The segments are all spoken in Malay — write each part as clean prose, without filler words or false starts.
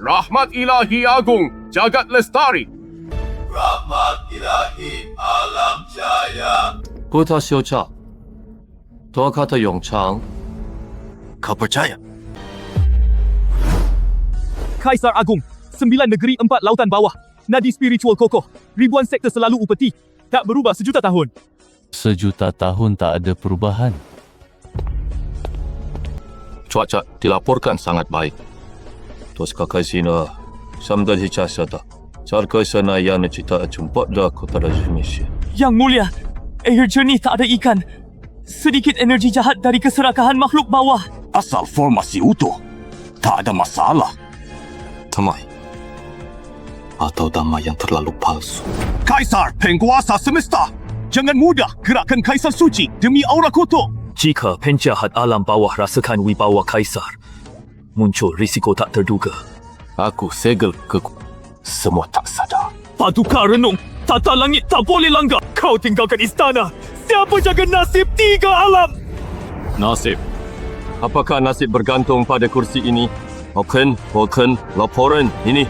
Rahmat ilahi agung, jagat lestari. Rahmat ilahi alam jaya. 葡萄修长，多卡的永长。 Kau percaya? Kaisar Agung, 9 negeri 4 lautan bawah, nadi spiritual kokoh, ribuan sekte selalu upeti, tak berubah sejuta tahun. Sejuta tahun tak ada perubahan. Cuaca dilaporkan sangat baik. Tos kakai sina, samdal hicasa ta. Sarkai sana yang cita jumpa dah kota Malaysia. Yang mulia, air jernih tak ada ikan. Sedikit energi jahat dari keserakahan makhluk bawah. Asal formasi utuh, tak ada masalah. Damai. Atau damai yang terlalu palsu. Kaisar, penguasa semesta. Jangan mudah gerakkan Kaisar Suci demi aura kotor. Jika penjahat alam bawah rasakan wibawa Kaisar, muncul risiko tak terduga. Aku segel ke... Semua tak sadar. Paduka renung, tata langit tak boleh langgar. Kau tinggalkan istana. Siapa jaga nasib 3 alam? Nasib. Apakah nasib bergantung pada kursi ini? Bukan laporan ini.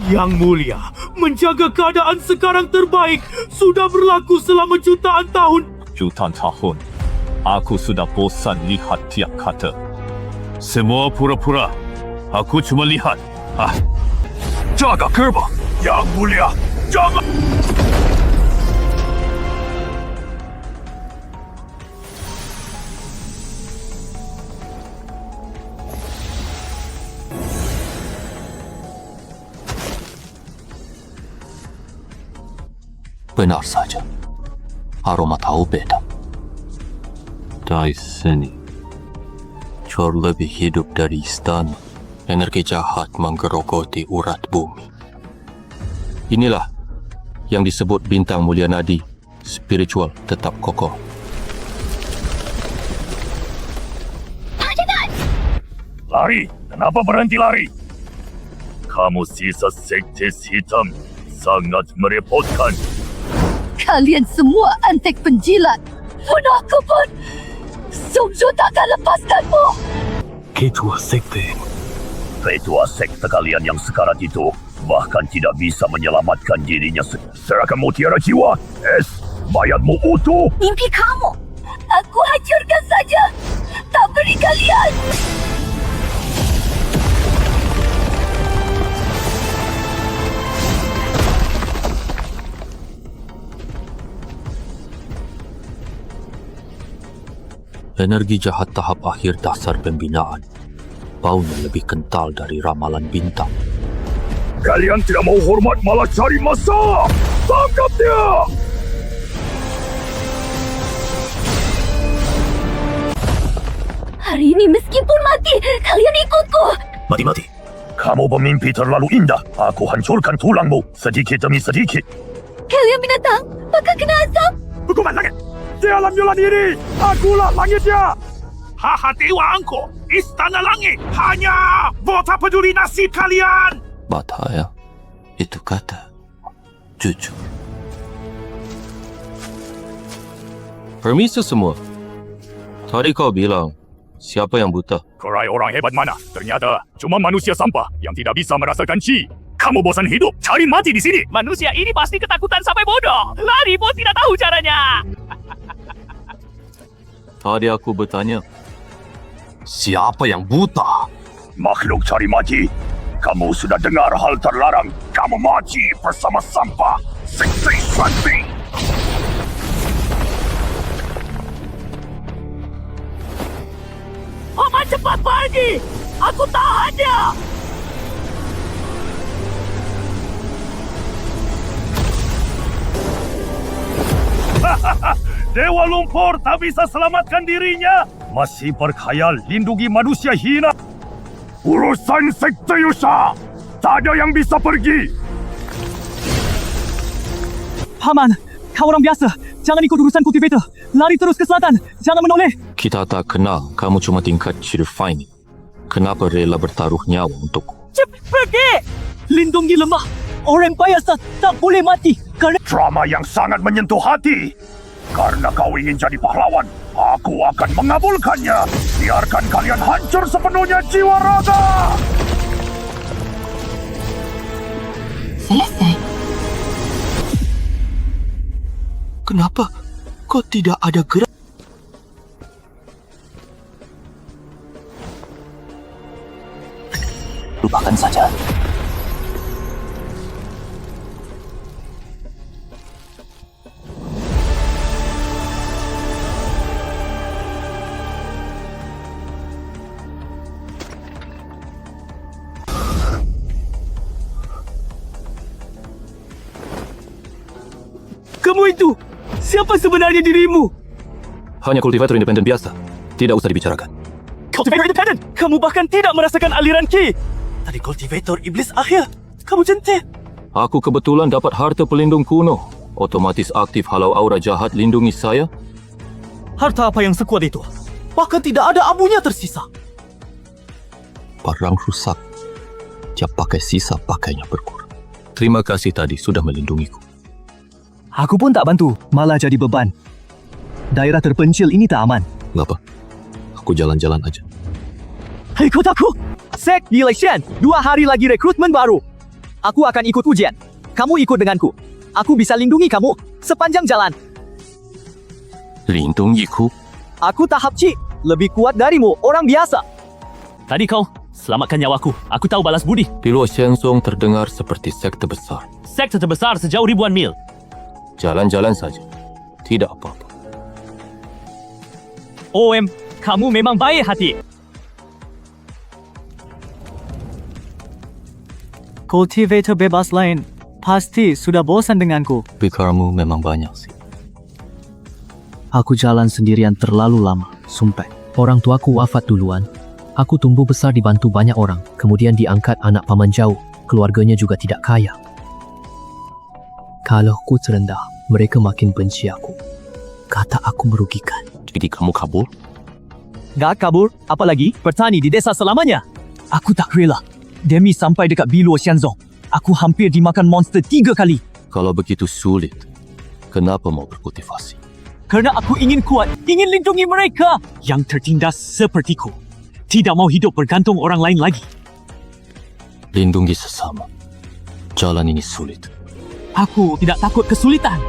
Yang mulia, menjaga keadaan sekarang terbaik sudah berlaku selama jutaan tahun. Jutaan tahun. Aku sudah bosan lihat tiap kata. Semua pura-pura. Aku cuma lihat. Jaga gerbang. Yang mulia, jangan. Benar saja. Aroma tahu beda. Dari sini. Jauh lebih hidup dari istana. Energi jahat menggerogoti urat bumi. Inilah yang disebut bintang mulia nadi. Spiritual tetap kokoh. Lari, kenapa berhenti lari? Kamu sisa sekte hitam sangat merepotkan. Kalian semua antek penjilat. Pun aku pun sungguh takkan lepaskanmu. Ketua sekte kalian yang sekarat itu bahkan tidak bisa menyelamatkan dirinya. Serahkan mutiara jiwa. Mayatmu utuh. Mimpi kamu, aku hancurkan saja. Tak beri kalian. Energi jahat tahap akhir dasar pembinaan. Baunya lebih kental dari ramalan bintang. Kalian tidak mau hormat malah cari masalah. Tangkap dia! Hari ini meskipun mati, kalian ikutku. Mati-mati. Kamu bermimpi terlalu indah. Aku hancurkan tulangmu sedikit demi sedikit. Kalian binatang, bakal kena asap. Hukuman langit! Dia alam diri! Akulah langitnya! Haha dewa angko! Istana langit! Hanya tak peduli nasib kalian! Bataya, itu kata jujur. Permisi semua. Tadi kau bilang, siapa yang buta? Kerai orang hebat mana? Ternyata cuma manusia sampah yang tidak bisa merasakan chi. Kamu bosan hidup? Cari mati di sini! Manusia ini pasti ketakutan sampai bodoh. Lari pun tidak tahu caranya. Tadi aku bertanya, siapa yang buta? Makhluk cari mati. Kamu sudah dengar hal terlarang. Kamu mati bersama sampah. Sekte Shanti. Paman cepat pergi. Aku tahan dia. Dewa lumpur tak bisa selamatkan dirinya. Masih berkhayal lindungi manusia hina. Urusan sekte Yusha. Tak ada yang bisa pergi. Paman, kau orang biasa. Jangan ikut urusan kultivator. Lari terus ke selatan. Jangan menoleh. Kita tak kenal kamu cuma tingkat Shirify ini. Kenapa rela bertaruh nyawa untukku? Cepat pergi. Lindungi lemah. Orang biasa tak boleh mati. Kerana Drama yang sangat menyentuh hati. Karena kau ingin jadi pahlawan, aku akan mengabulkannya. Biarkan kalian hancur sepenuhnya jiwa raga. Selesai. Kenapa kau tidak ada gerak? Lupakan saja. Kamu itu, siapa sebenarnya dirimu? Hanya kultivator independen biasa. Tidak usah dibicarakan. Cultivator independent. Kamu bahkan tidak merasakan aliran ki. Tadi cultivator iblis akhir. Kamu centil. Aku kebetulan dapat harta pelindung kuno. Otomatis aktif halau aura jahat lindungi saya. Harta apa yang sekuat itu? Bahkan tidak ada abunya tersisa. Barang rusak. Dia pakai sisa pakainya berkurang. Terima kasih tadi sudah melindungiku. Aku pun tak bantu, malah jadi beban. Daerah terpencil ini tak aman. Ngapa? Aku jalan-jalan aja. Ikut aku! Sek Election, 2 hari lagi rekrutmen baru. Aku akan ikut ujian. Kamu ikut denganku. Aku bisa lindungi kamu sepanjang jalan. Lindungiku? Aku tahap Ci, lebih kuat darimu, orang biasa. Tadi kau selamatkan nyawaku. Aku tahu balas budi. Di Luo Xianzong terdengar seperti sekte besar. Sekte terbesar sejauh ribuan mil. Jalan-jalan saja. Tidak apa-apa. OM, kamu memang baik hati. Cultivator bebas lain pasti sudah bosan denganku. Pikarmu memang banyak sih. Aku jalan sendirian terlalu lama, sumpah. Orang tuaku wafat duluan. Aku tumbuh besar dibantu banyak orang, kemudian diangkat anak paman jauh. Keluarganya juga tidak kaya. Kalau ku terendah, mereka makin benci aku. Kata aku merugikan. Jadi kamu kabur? Gak kabur, apalagi bertani di desa selamanya. Aku tak rela. Demi sampai dekat Luo Xianzong, aku hampir dimakan monster 3 kali. Kalau begitu sulit, kenapa mau berkultivasi? Karena aku ingin kuat, ingin lindungi mereka yang tertindas sepertiku. Tidak mau hidup bergantung orang lain lagi. Lindungi sesama. Jalan ini sulit. Aku tidak takut kesulitan.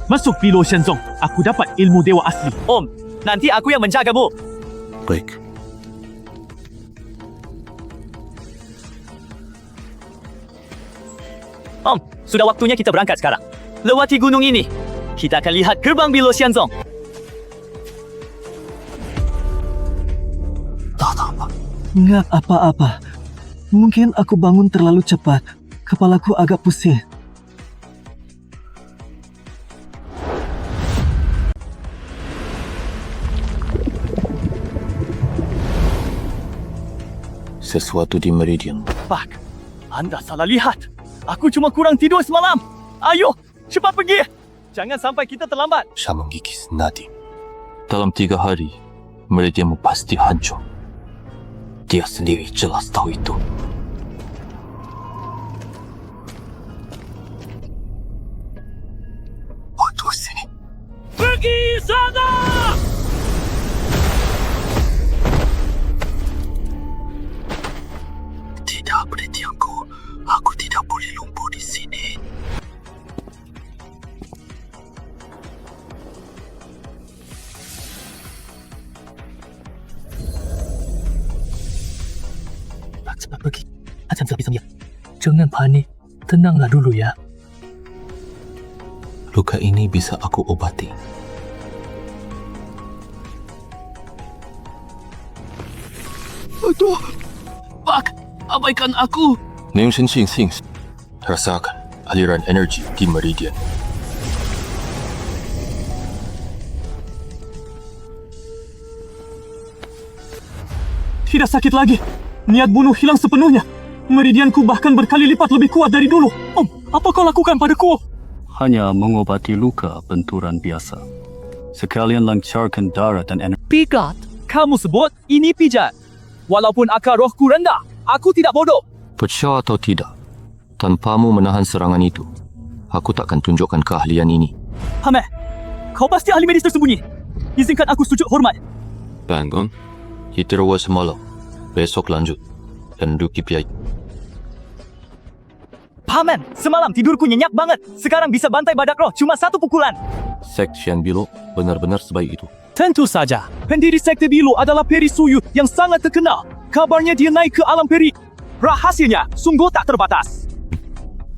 Masuk Luo Xianzong, aku dapat ilmu dewa asli. Om, nanti aku yang menjagamu. Baik. Om, sudah waktunya kita berangkat sekarang. Lewati gunung ini. Kita akan lihat gerbang Luo Xianzong. Tak apa. Enggak apa-apa. Mungkin aku bangun terlalu cepat. Kepalaku agak pusing. Sesuatu di Meridian. Pak, Anda salah lihat. Aku cuma kurang tidur semalam. Ayo, cepat pergi. Jangan sampai kita terlambat. Saya menggigis nadi. Dalam 3 hari, Meridianmu pasti hancur. Dia sendiri jelas tahu itu. Waktu sini. Pergi sana! Tidak, Meridianku. Aku tidak boleh lumpuh di sini. Cepat pergi. Akan saya bisa lihat. Jangan panik. Tenanglah dulu ya. Luka ini bisa aku obati. Aduh. Pak, abaikan aku. Ning Shin Sing Sing. Rasakan aliran energi di Meridian. Tidak sakit lagi. Niat bunuh hilang sepenuhnya. Meridianku bahkan berkali lipat lebih kuat dari dulu. Om, apa kau lakukan padaku? Hanya mengobati luka benturan biasa. Sekalian lancarkan darah dan energi. Pijat. Kamu sebut ini pijat. Walaupun akar rohku rendah, aku tidak bodoh. Percaya atau tidak, tanpamu menahan serangan itu, aku takkan tunjukkan keahlian ini. Hameh, kau pasti ahli medis tersembunyi. Izinkan aku sujud hormat. Bangun, Hitirawa semalam. Besok lanjut dan duki piai. Paman, semalam tidurku nyenyak banget. Sekarang bisa bantai badak roh cuma 1 pukulan. Sek Shen Bilo benar-benar sebaik itu. Tentu saja. Pendiri Sekte Bilo adalah Peri Suyu yang sangat terkenal. Kabarnya dia naik ke alam peri. Rahasianya sungguh tak terbatas.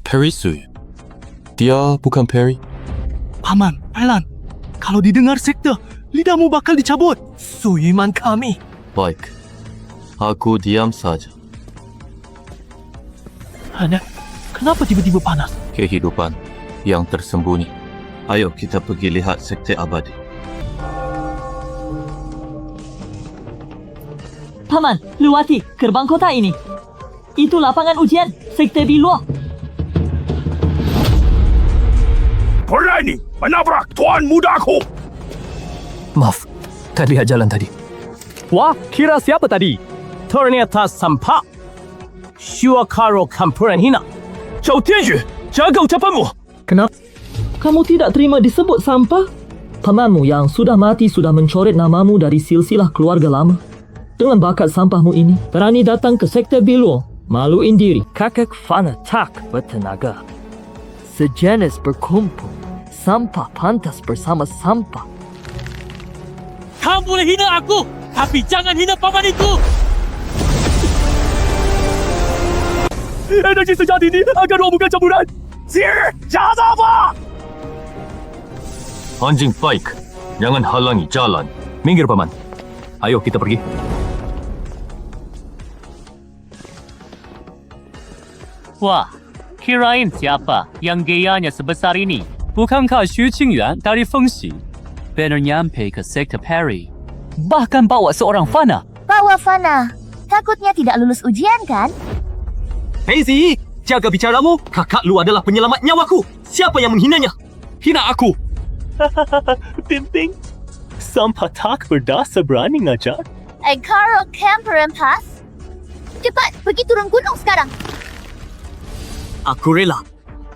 Peri Suyu? Dia bukan Peri? Paman, Pailan, kalau didengar sekte, lidahmu bakal dicabut. Suyuman kami. Baik. Aku diam saja. Hanya, kenapa tiba-tiba panas? Kehidupan yang tersembunyi. Ayo kita pergi lihat Sekte Abadi. Paman, lewati gerbang kota ini. Itu lapangan ujian Sekte Bilo. Berani menabrak tuan mudaku. Maaf, tak lihat jalan tadi. Wah, kira siapa tadi? Ternyata sampah. Syuakaro campuran hina. Zhao Tianxue, jaga ucapanmu. Kenapa? Kamu tidak terima disebut sampah? Pamanmu yang sudah mati sudah mencoret namamu dari silsilah keluarga lama. Dengan bakat sampahmu ini, berani datang ke Sekte Bilo, maluin diri. Kakak fana tak bertenaga. Sejenis berkumpul, sampah pantas bersama sampah. Kamu boleh hina aku, tapi jangan hina paman itu. Energi sejati ini akan robohkan campuran. Jahat apa? Anjing baik, jangan halangi jalan. Minggir, Paman. Ayo kita pergi. Wah, kirain siapa yang gayanya sebesar ini? Bukankah Xu Qingyuan dari Fengxi? Benar nyampe ke Sekte Peri. Bahkan bawa seorang fana. Bawa fana. Takutnya tidak lulus ujian kan? Hazy, jaga bicaramu. Kakak lu adalah penyelamat nyawaku. Siapa yang menghinanya? Hina aku. Pimping, sampah tak berdasa berani ngajar. Karo Camper Pass. Cepat, pergi turun gunung sekarang. Aku rela.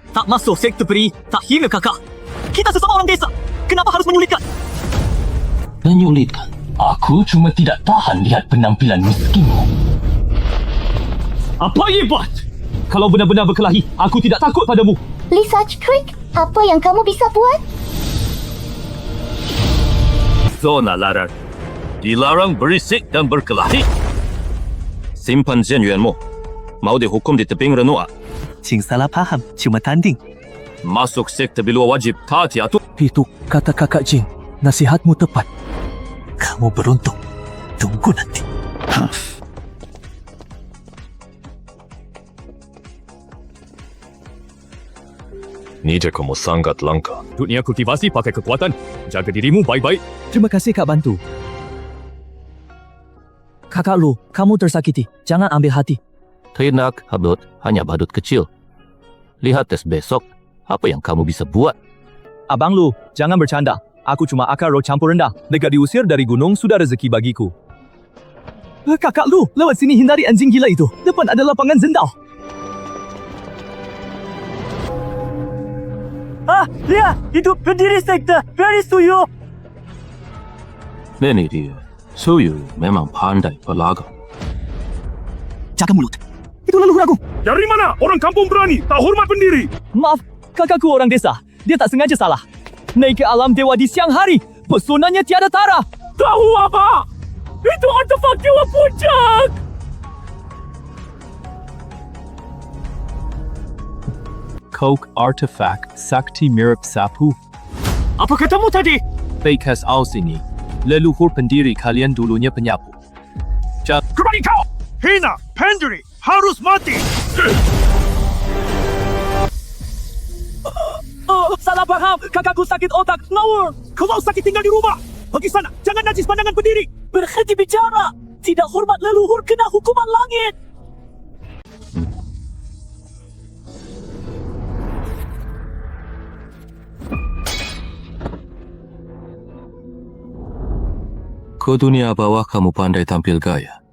Tak masuk sekte peri, tak hina kakak. Kita sesama orang desa. Kenapa harus menyulitkan? Menyulitkan? Aku cuma tidak tahan lihat penampilan miskinmu. Apa hebat? Kalau benar-benar berkelahi, aku tidak takut padamu. Lisa Creek, apa yang kamu bisa buat? Zona larang. Dilarang berisik dan berkelahi. Simpan Zhen Yuanmu. Mau dihukum di tebing renua. Cing salah paham, cuma tanding. Masuk Sekte Bilo wajib taati aturan. Itu kata kakak Jing. Nasihatmu tepat. Kamu beruntung. Tunggu nanti. Ni je kamu sangat langka. Dunia kultivasi pakai kekuatan. Jaga dirimu baik-baik. Terima kasih Kak bantu. Kakak lu, kamu tersakiti. Jangan ambil hati. Tindak Hablut hanya badut kecil. Lihat tes besok. Apa yang kamu bisa buat? Abang lu, jangan bercanda. Aku cuma akar roh campur rendah. Dekat diusir dari gunung sudah rezeki bagiku. Kakak lu, lewat sini hindari anjing gila itu. Depan ada lapangan zendau. Lihat, itu pendiri sekte Peri Suyu. Ini dia. Suyu memang pandai berlaga. Jaga mulut. Itu leluhur aku. Dari mana orang kampung berani tak hormat pendiri? Maaf, kakakku orang desa. Dia tak sengaja salah. Naik ke alam dewa di siang hari. Pesonanya tiada tara. Tahu apa? Itu artefak dewa puncak. Coke Artifact Sakti Mirip Sapu. Apa katamu tadi? Bekas aus ini, leluhur pendiri kalian dulunya penyapu. Kembali kau! Hina, pendiri, harus mati! Salah paham, kakakku sakit otak. Ngawur. Kalau sakit tinggal di rumah. Pergi sana, jangan najis pandangan pendiri. Berhenti bicara. Tidak hormat leluhur kena hukuman langit. Ke dunia bawah kamu pandai tampil gaya.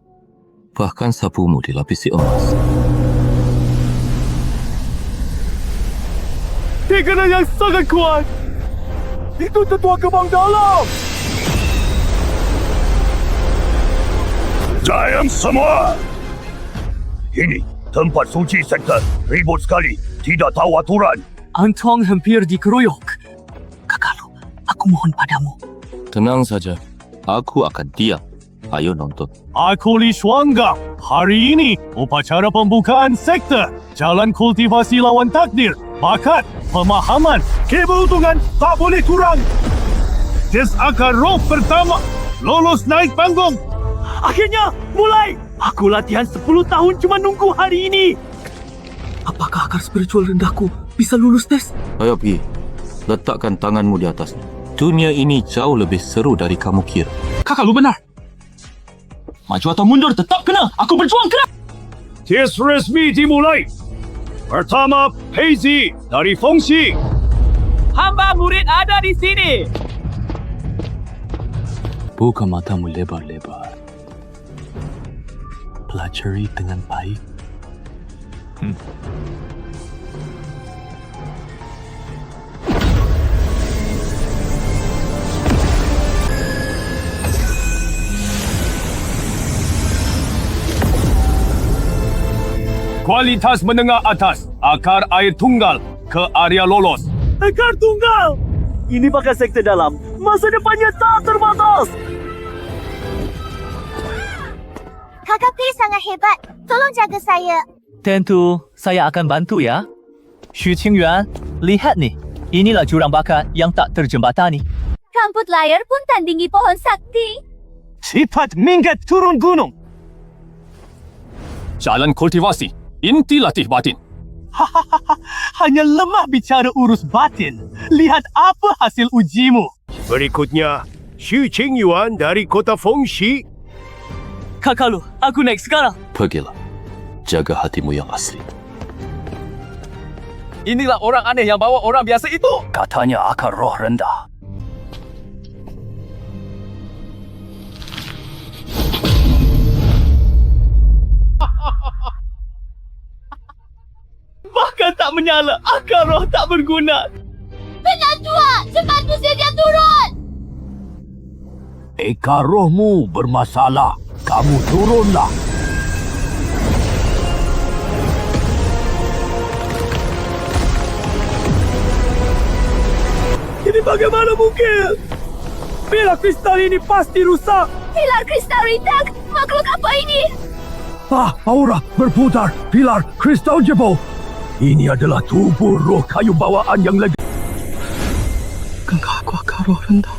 Bahkan sapumu dilapisi emas. Tinggalan yang sangat kuat. Itu tetua kebang dalam. Diam semua! Ini Tempat suci sektor. Ribut sekali. Tidak tahu aturan. Antong hampir dikeroyok. Kakalu, aku mohon padamu. Tenang saja. Aku akan diam. Ayo nonton. Aku Li Shuanggang. Hari ini, upacara pembukaan sektor. Jalan kultivasi lawan takdir. Bakat, pemahaman, keberuntungan tak boleh kurang. Tes akar roh pertama. Lolos naik panggung. Akhirnya, mulai! Aku latihan 10 tahun cuma nunggu hari ini. Apakah akar spiritual rendahku bisa lulus tes? Ayo pergi. Letakkan tanganmu di atasnya. Dunia ini jauh lebih seru dari kamu kira. Kakak lu benar. Maju atau mundur tetap kena. Aku berjuang keras. Tes resmi dimulai. Pertama, Hazy dari Fengxi. Hamba murid ada di sini. Buka matamu lebar-lebar. Pelajari dengan baik. Kualitas menengah atas. Akar air tunggal ke area lolos. Akar tunggal! Ini bakal sektor dalam. Masa depannya tak terbatas. Kakak P sangat hebat. Tolong jaga saya. Tentu, saya akan bantu ya. Xu Qingyuan, lihat nih. Inilah jurang bakat yang tak terjembatani. Rambut layar pun tandingi pohon sakti. Cepat minggat turun gunung. Jalan kultivasi. Inti latih batin. Hanya lemah bicara urus batin. Lihat apa hasil ujimu. Berikutnya, Xu Qingyuan dari kota Fengxi. Kakalu, aku naik sekarang. Pergilah. Jaga hatimu yang asli. Inilah orang aneh yang bawa orang biasa itu. Katanya akar roh rendah. Bahkan tak menyala. Akar roh tak berguna. Penatua, cepat usir dia turun. Akar rohmu bermasalah. Kamu turunlah. Ini bagaimana mungkin? Pilar kristal ini pasti rusak. Pilar kristal retak. Makhluk apa ini? Aura berputar. Pilar kristal jebol. Ini adalah tubuh roh kayu bawaan yang lagi. Bukankah aku akar roh rendah?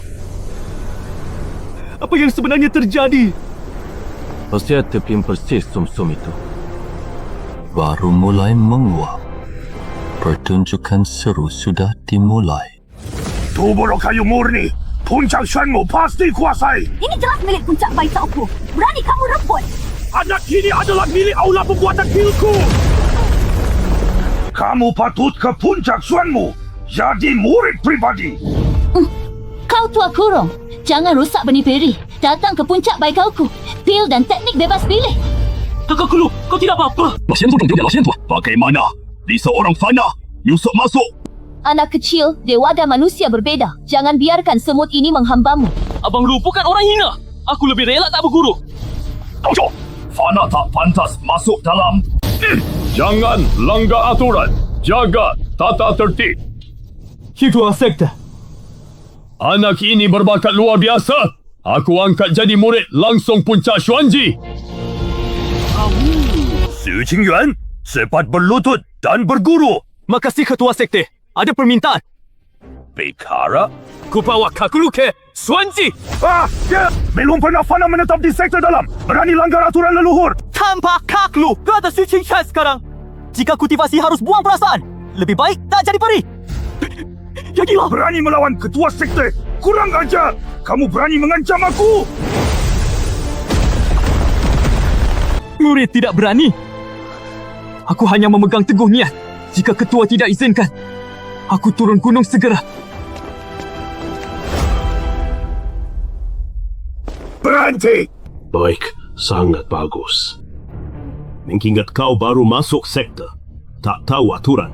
Apa yang sebenarnya terjadi? Lihat teping persis sum-sum itu. Baru mulai menguap. Pertunjukan seru sudah dimulai. Tubuh roh kayu murni. Puncak Xuanmu pasti kuasai. Ini jelas milik puncak Bai Caoku. Berani kamu rebut. Anak ini adalah milik aula pembuatan kilku. Kamu patut ke puncak Xuanmu. Jadi murid pribadi. Kau tua kurung. Jangan rusak benih peri. Datang ke puncak Bai Caoku. Pil dan teknik bebas pilih. Kakak Kulu, kau tidak apa-apa. Bagaimana? Di seorang fana. Yusuf masuk. Anak kecil, dewa dan manusia berbeza. Jangan biarkan semut ini menghambamu. Abang Lu bukan orang hina. Aku lebih rela tak berguru. Tauco, fana tak pantas masuk dalam. Jangan langgar aturan. Jaga tata tertib. Ketua sekte. Anak ini berbakat luar biasa. Aku angkat jadi murid langsung puncak Xuanji. Xu Qingyuan, cepat berlutut dan berguru. Makasih Ketua Sekte. Ada permintaan. Perkara? Ku bawa Kakulu ke Xuanji. Belum pernah fana menetap di sektor dalam. Berani langgar aturan leluhur. Tanpa Kakulu, kau ada switching chance sekarang. Jika kultivasi harus buang perasaan, lebih baik tak jadi peri. Jadilah berani melawan ketua sekte. Kurang ajar. Kamu berani mengancam aku. Murid tidak berani. Aku hanya memegang teguh niat. Jika ketua tidak izinkan, aku turun gunung segera. Berhenti. Baik, sangat bagus. Mengingat kau baru masuk sekte, tak tahu aturan.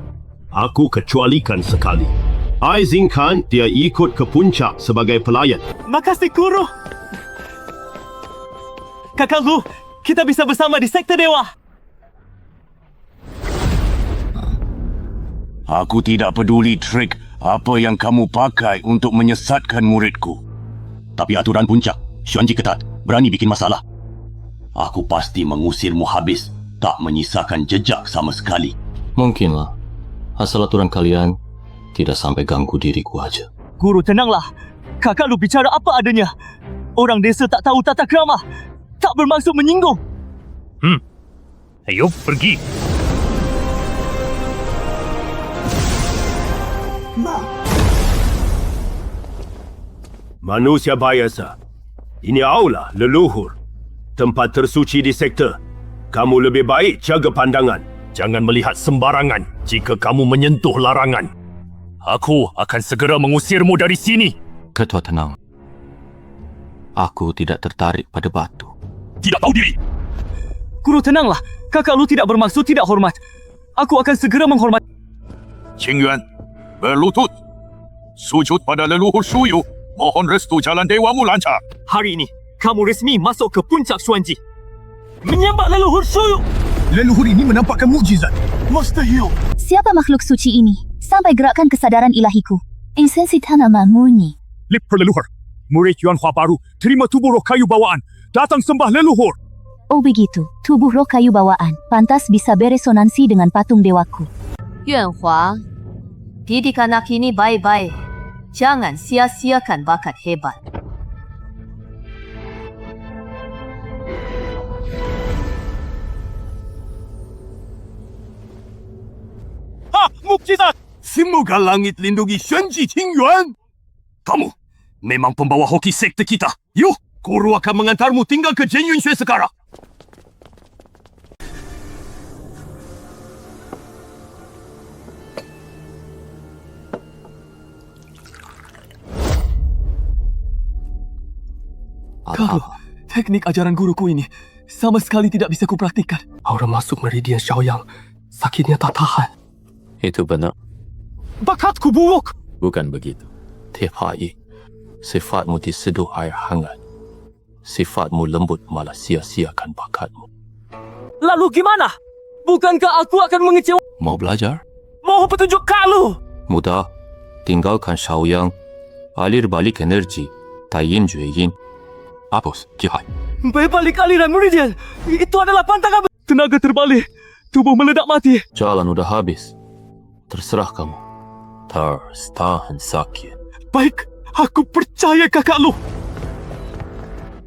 Aku kecualikan sekali. Izinkan dia ikut ke puncak sebagai pelayan. Makasih Guru. Kakak Lu, kita bisa bersama di sekte dewa. Aku tidak peduli trik apa yang kamu pakai untuk menyesatkan muridku. Tapi aturan puncak, Xuanji ketat, berani bikin masalah. Aku pasti mengusirmu habis, tak menyisakan jejak sama sekali. Mungkinlah. Asal aturan kalian tidak sampai ganggu diriku aja. Guru, tenanglah. Kakak lu bicara apa adanya. Orang desa tak tahu tata krama. Tak bermaksud menyinggung. Ayo, pergi. Manusia biasa. Ini aula leluhur. Tempat tersuci di sektor. Kamu lebih baik jaga pandangan. Jangan melihat sembarangan jika kamu menyentuh larangan. Aku akan segera mengusirmu dari sini. Ketua tenang. Aku tidak tertarik pada batu. Tidak tahu diri. Guru, tenanglah. Kakak lu tidak bermaksud tidak hormat. Aku akan segera menghormat. Qingyuan, berlutut. Sujud pada leluhur Shuyu. Mohon restu jalan dewamu lancar. Hari ini, kamu resmi masuk ke puncak Xuanji. Menyembah leluhur Shuyu. Leluhur ini menampakkan mukjizat. Mustahil. Siapa makhluk suci ini? Sampai gerakkan kesadaran ilahiku. Esensi tanaman murni. Lip leluhur. Murid Yuanhua baru terima tubuh roh kayu bawaan. Datang sembah leluhur. Oh begitu, tubuh roh kayu bawaan. Pantas bisa beresonansi dengan patung dewaku. Yuanhua, didik anak ini baik-baik. Jangan sia-siakan bakat hebat. Mukjizat! Semoga langit lindungi Xuanji Qingyuan. Kamu memang pembawa hoki sekte kita. Yuk, guru akan mengantarmu tinggal ke Jinyun Xue sekarang. Kalau teknik ajaran guruku ini sama sekali tidak bisa kupraktikkan. Aura masuk meridian Xiaoyang. Sakitnya tak tahan. Itu benar. Bakatku buruk. Bukan begitu. Tipai, sifatmu diseduh air hangat. Sifatmu lembut malah sia-siakan bakatmu. Lalu gimana? Bukankah aku akan mengecewakan? Mau belajar? Mohon petunjuk Kalu. Mudah. Tinggalkan Xiaoyang. Alir balik energi. Taiyin Jueyin. Hapus, Jihai. Berbalik aliran meridian. Itu adalah pantangan. Tenaga terbalik. Tubuh meledak mati. Jalan udah habis. Terserah kamu. Terus tahan sakit. Baik, aku percaya kakak lu.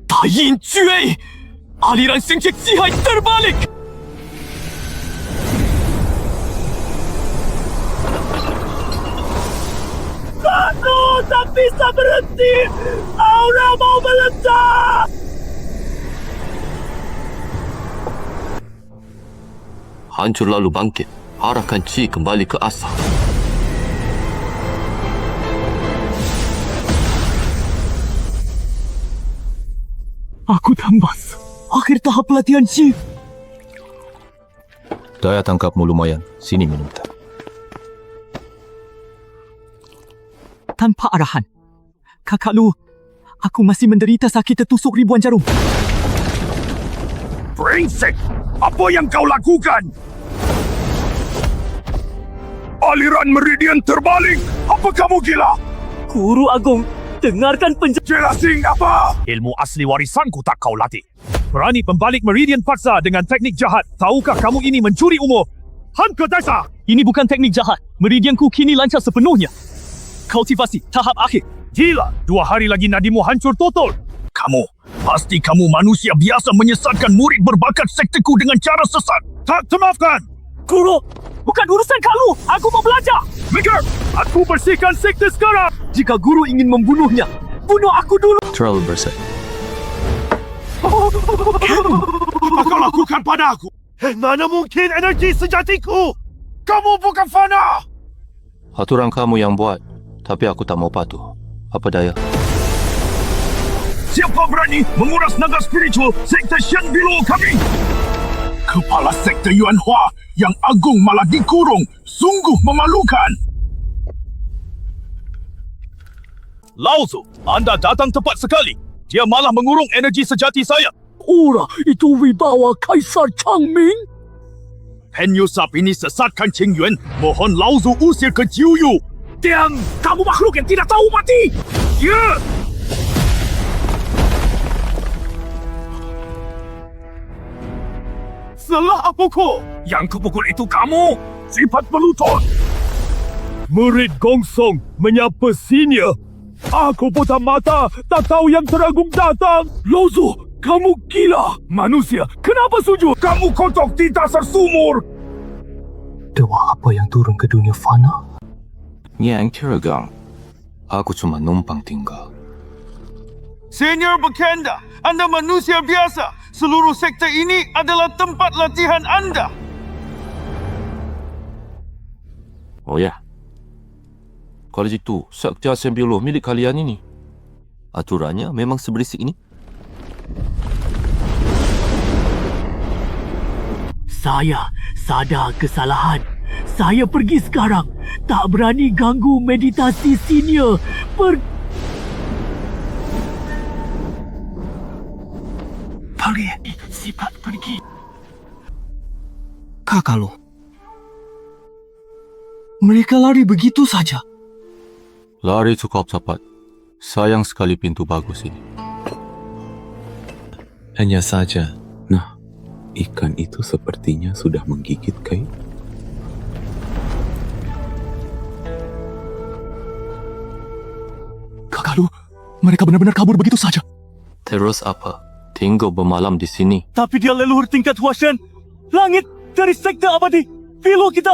Taiyin Jue. Aliran sengcek Jihai terbalik. Aduh, tak bisa berhenti. Aura mau meledak. Hancur lalu bangkit. Arahkan Qi kembali ke asal. Aku tambas. Akhir tahap pelatihan Qi. Daya tangkapmu lumayan. Sini minum teh. Tanpa arahan. Kakak lu, aku masih menderita sakit tertusuk ribuan jarum. Brengsek! Apa yang kau lakukan? Aliran meridian terbalik! Apa kamu gila? Guru Agung, dengarkan Jelasin apa? Ilmu asli warisanku tak kau latih. Berani pembalik meridian paksa dengan teknik jahat. Tahukah kamu ini mencuri umur? Han ke dasar! Ini bukan teknik jahat. Meridianku kini lancar sepenuhnya. Kultivasi tahap akhir. Gila, 2 hari lagi nadimu hancur total. Pasti kamu manusia biasa menyesatkan murid berbakat sekteku dengan cara sesat. Tak termaafkan. Guru, bukan urusan kamu. Aku mau belajar. Mikir, aku bersihkan sekte sekarang. Jika guru ingin membunuhnya, bunuh aku dulu. Terlalu bersih. Apa kau lakukan pada aku? Mana mungkin energi sejatiku? Kamu bukan fana. Aturan kamu yang buat. Tapi aku tak mau patuh. Apa daya? Siapa berani menguras naga spiritual sekte Shen Below kami? Kepala sekte Yuanhua yang agung malah dikurung. Sungguh memalukan. Lao Tzu, Anda datang tepat sekali. Dia malah mengurung energi sejati saya. Ura, itu wibawa Kaisar Changming. Penyusup ini sesatkan Qing Yuan. Mohon Lao Zu usir ke Jiu Yu. Diam! Kamu makhluk yang tidak tahu mati! Ya! Salah apa kau? Yang kupukul itu kamu! Sifat pelutut! Murid Gongsong menyapa senior. Aku buta mata, tak tahu yang teragung datang. Lao Zu, kamu gila! Manusia, kenapa sujud? Kamu kotok di dasar sumur! Dewa apa yang turun ke dunia fana? Yang Kiragang, aku cuma numpang tinggal. Senior berkanda, anda manusia biasa. Seluruh sektor ini adalah tempat latihan anda. Oh ya. Kalau gitu, sektor Sembiolo milik kalian ini. Aturannya memang seberisik ini? Saya sadar kesalahan. Saya pergi sekarang. Tak berani ganggu meditasi senior. Pergi. Sifat pergi. Kakak lo. Mereka lari begitu saja. Lari cukup cepat. Sayang sekali pintu bagus ini. Hanya saja. Nah, ikan itu sepertinya sudah menggigit Kai. Kakak lu, mereka benar-benar kabur begitu saja. Terus apa? Tinggal bermalam di sini. Tapi dia leluhur tingkat Huashan. Langit dari sekte abadi. Filo kita.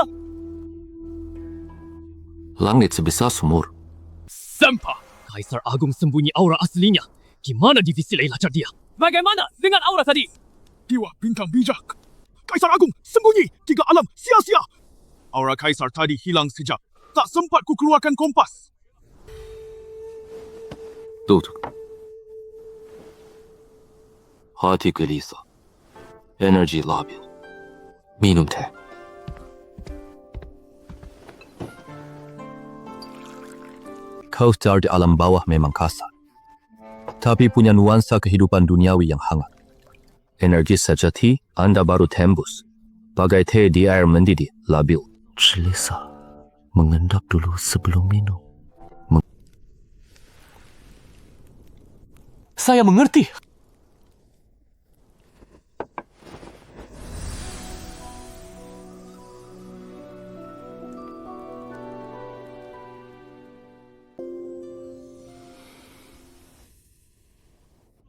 Langit sebesar sumur. Sampah! Kaisar Agung sembunyi aura aslinya. Gimana divisi lain lacar dia? Bagaimana dengan aura tadi? Dewa bintang bijak. Kaisar Agung sembunyi. 3 alam sia-sia. Aura Kaisar tadi hilang sejak. Tak sempat ku keluarkan kompas. Duduk. Hati gelisah. Energi labil. Minum teh. Kausar di alam bawah memang kasar. Tapi punya nuansa kehidupan duniawi yang hangat. Energi sejati anda baru tembus. Bagai teh di air mendidih, labil. Gelisah. Mengendap dulu sebelum minum. Saya mengerti.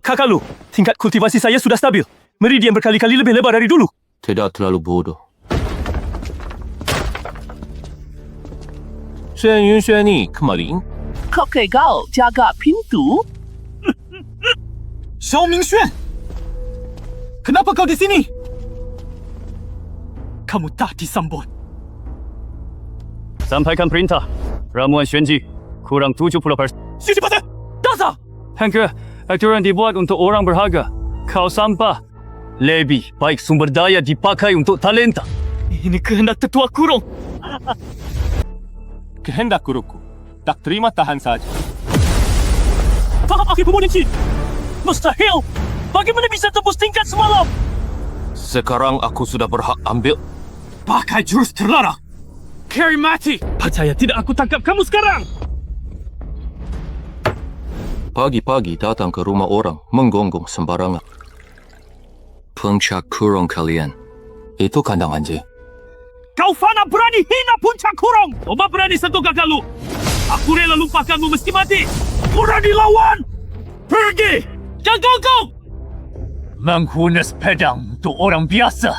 Kakak lu, tingkat kultivasi saya sudah stabil. Meridian berkali-kali lebih lebar dari dulu. Tidak terlalu bodoh. Xuan Yun Xuan Ni, kemarin. Kakek kau jaga pintu? Xiao Mingxuan! Kenapa kau di sini? Kamu tak disambut. Sampaikan perintah. Ramuan Xuanji kurang 70%. Sisi pasal! Dasar! Hanke, aturan dibuat untuk orang berharga. Kau sampah. Lebih baik sumber daya dipakai untuk talenta. Ini kehendak tetua kurung. Kehendak guruku. Tak terima tahan saja. Faham akhir pemunci. Mustahil! Bagaimana bisa tembus tingkat semalam? Sekarang aku sudah berhak ambil. Pakai jurus terlarang. Carry mati. Percaya tidak aku tangkap kamu sekarang. Pagi-pagi datang ke rumah orang menggonggong sembarangan. Puncak kurung kalian. Itu kandang anjing. Kau fana berani hina puncak kurung. Coba berani sentuh gagal lu. Aku rela lupakanmu meski mati. Berani lawan. Pergi. Jaga kau. Menggunakan pedang untuk orang biasa.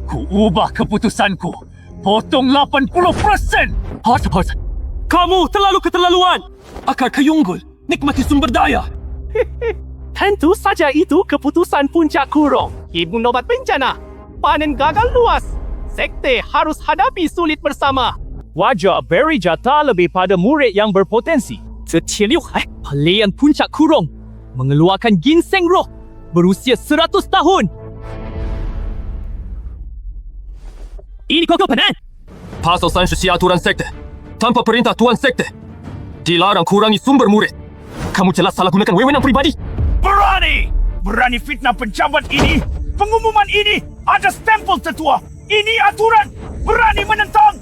Ku ubah keputusanku. Potong 80%. Harta. Kamu terlalu keterlaluan. Akar keyunggul. Nikmati sumber daya. Tentu saja itu keputusan puncak kurung. Ibu nobat bencana. Panen gagal luas. Sekte harus hadapi sulit bersama. Wajah Barry Jata lebih pada murid yang berpotensi. Ceciliuk, pelian puncak kurung. Mengeluarkan ginseng roh. Berusia 100 tahun. Ini kau penan. Pasal 30 aturan sekte. Tanpa perintah Tuan Sekte. Dilarang kurangi sumber murid. Kamu jelas salah gunakan wewenang pribadi. Berani! Berani fitnah penjabat ini. Pengumuman ini ada stempel tetua. Ini aturan! Berani menentang!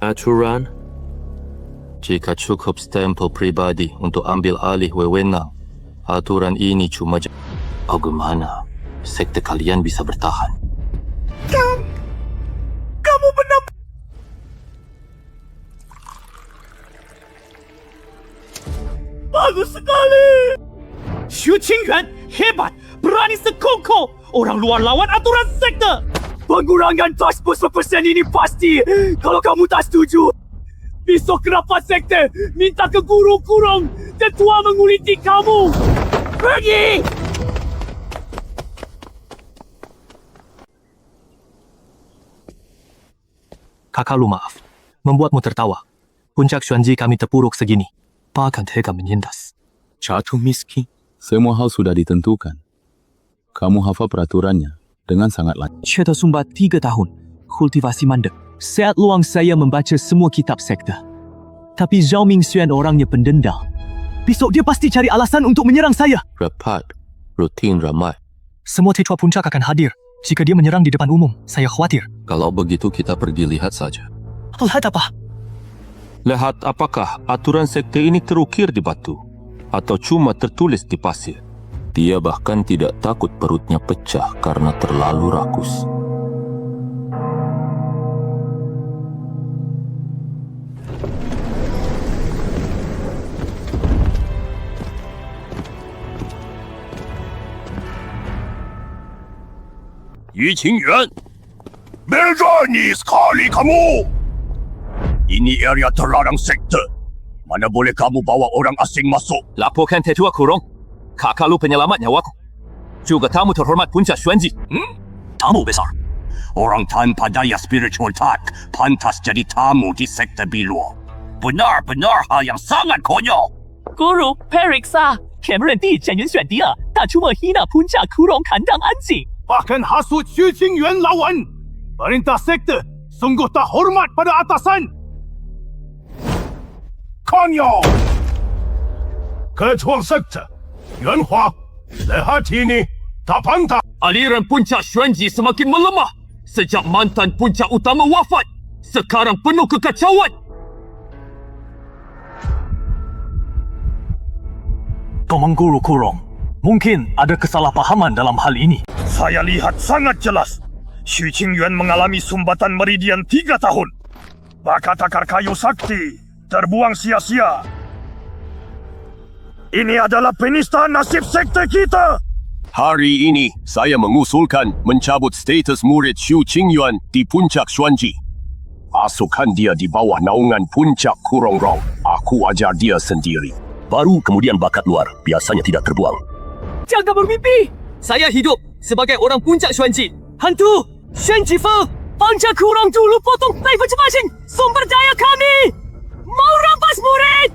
Aturan? Jika cukup stempel pribadi untuk ambil alih wewenang, aturan ini cuma bagaimana sekte kalian bisa bertahan? Kamu benar... Bagus sekali! Xu Qingyuan hebat, berani sekongkol. Orang luar lawan aturan sekte. Pengurangan tas 10% ini pasti. Kalau kamu tak setuju, besok rapat sekte minta ke guru kurung. Tetua menguliti kamu. Pergi! Kakak lu maaf, membuatmu tertawa. Puncak Xuanji kami terpuruk segini. Bahkan tega menindas. Jatuh miskin. Semua hal sudah ditentukan. Kamu hafal peraturannya dengan sangat lancar. Cerita sumbat 3 tahun. Kultivasi mandek. Saat luang saya membaca semua kitab sekte. Tapi Zhao Mingxuan orangnya pendendam. Besok dia pasti cari alasan untuk menyerang saya. Rapat, rutin ramai. Semua tetua puncak akan hadir. Jika dia menyerang di depan umum, saya khawatir. Kalau begitu kita pergi lihat saja. Lihat apa? Lihat apakah aturan sekte ini terukir di batu atau cuma tertulis di pasir. Dia bahkan tidak takut perutnya pecah karena terlalu rakus. Yu Qingyuan, berani sekali kamu! Ini area terlarang sekte. Mana boleh kamu bawa orang asing masuk? Laporkan tetua kurung. Kakak lu penyelamat nyawaku. Juga tamu terhormat puncak Xuanji. Tamu besar. Orang tanpa daya spiritual tak pantas jadi tamu di sekte Biluo. Benar-benar hal yang sangat konyol. Guru, periksa. Cameron di jangan选敌啊，tak cuma hina puncak kurung kandang anjing. Bahkan hasut Xu Qingyuan lawan. Perintah sekte sungguh tak hormat pada atasan. Konyol! Ketua sekte, Yuan Hua, lihat ini, tak pantas. Aliran puncak Xuanji semakin melemah sejak mantan puncak utama wafat. Sekarang penuh kekacauan. Pemenguru kurung, mungkin ada kesalahpahaman dalam hal ini. Saya lihat sangat jelas. Xu Qingyuan mengalami sumbatan meridian 3 tahun. Bakat akar kayu sakti terbuang sia-sia. Ini adalah penista nasib sekte kita. Hari ini, saya mengusulkan mencabut status murid Xu Qingyuan di puncak Xuanji. Pasukan dia di bawah naungan puncak Kurong Rong. Aku ajar dia sendiri. Baru kemudian bakat luar biasanya tidak terbuang. Jangan bermimpi. Saya hidup sebagai orang puncak Xuanji. Hantu Xuan Jifeng, puncak kurang dulu potong tai masing-masing. Sumber daya kami mau rampas murid.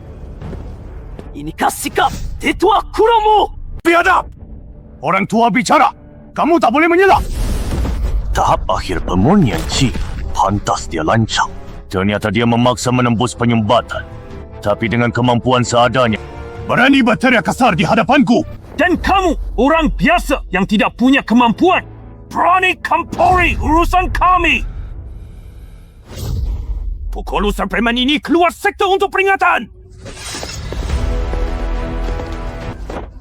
Inikah sikap tetua kurungmu? Biadab! Orang tua bicara. Kamu tak boleh menyela. Tahap akhir pemurnian Qi. Pantas dia lancang. Ternyata dia memaksa menembus penyumbatan. Tapi dengan kemampuan seadanya. Berani berteriak kasar di hadapanku. Dan kamu, orang biasa yang tidak punya kemampuan, berani campuri urusan kami. Pukul usar preman ini keluar sekte untuk peringatan.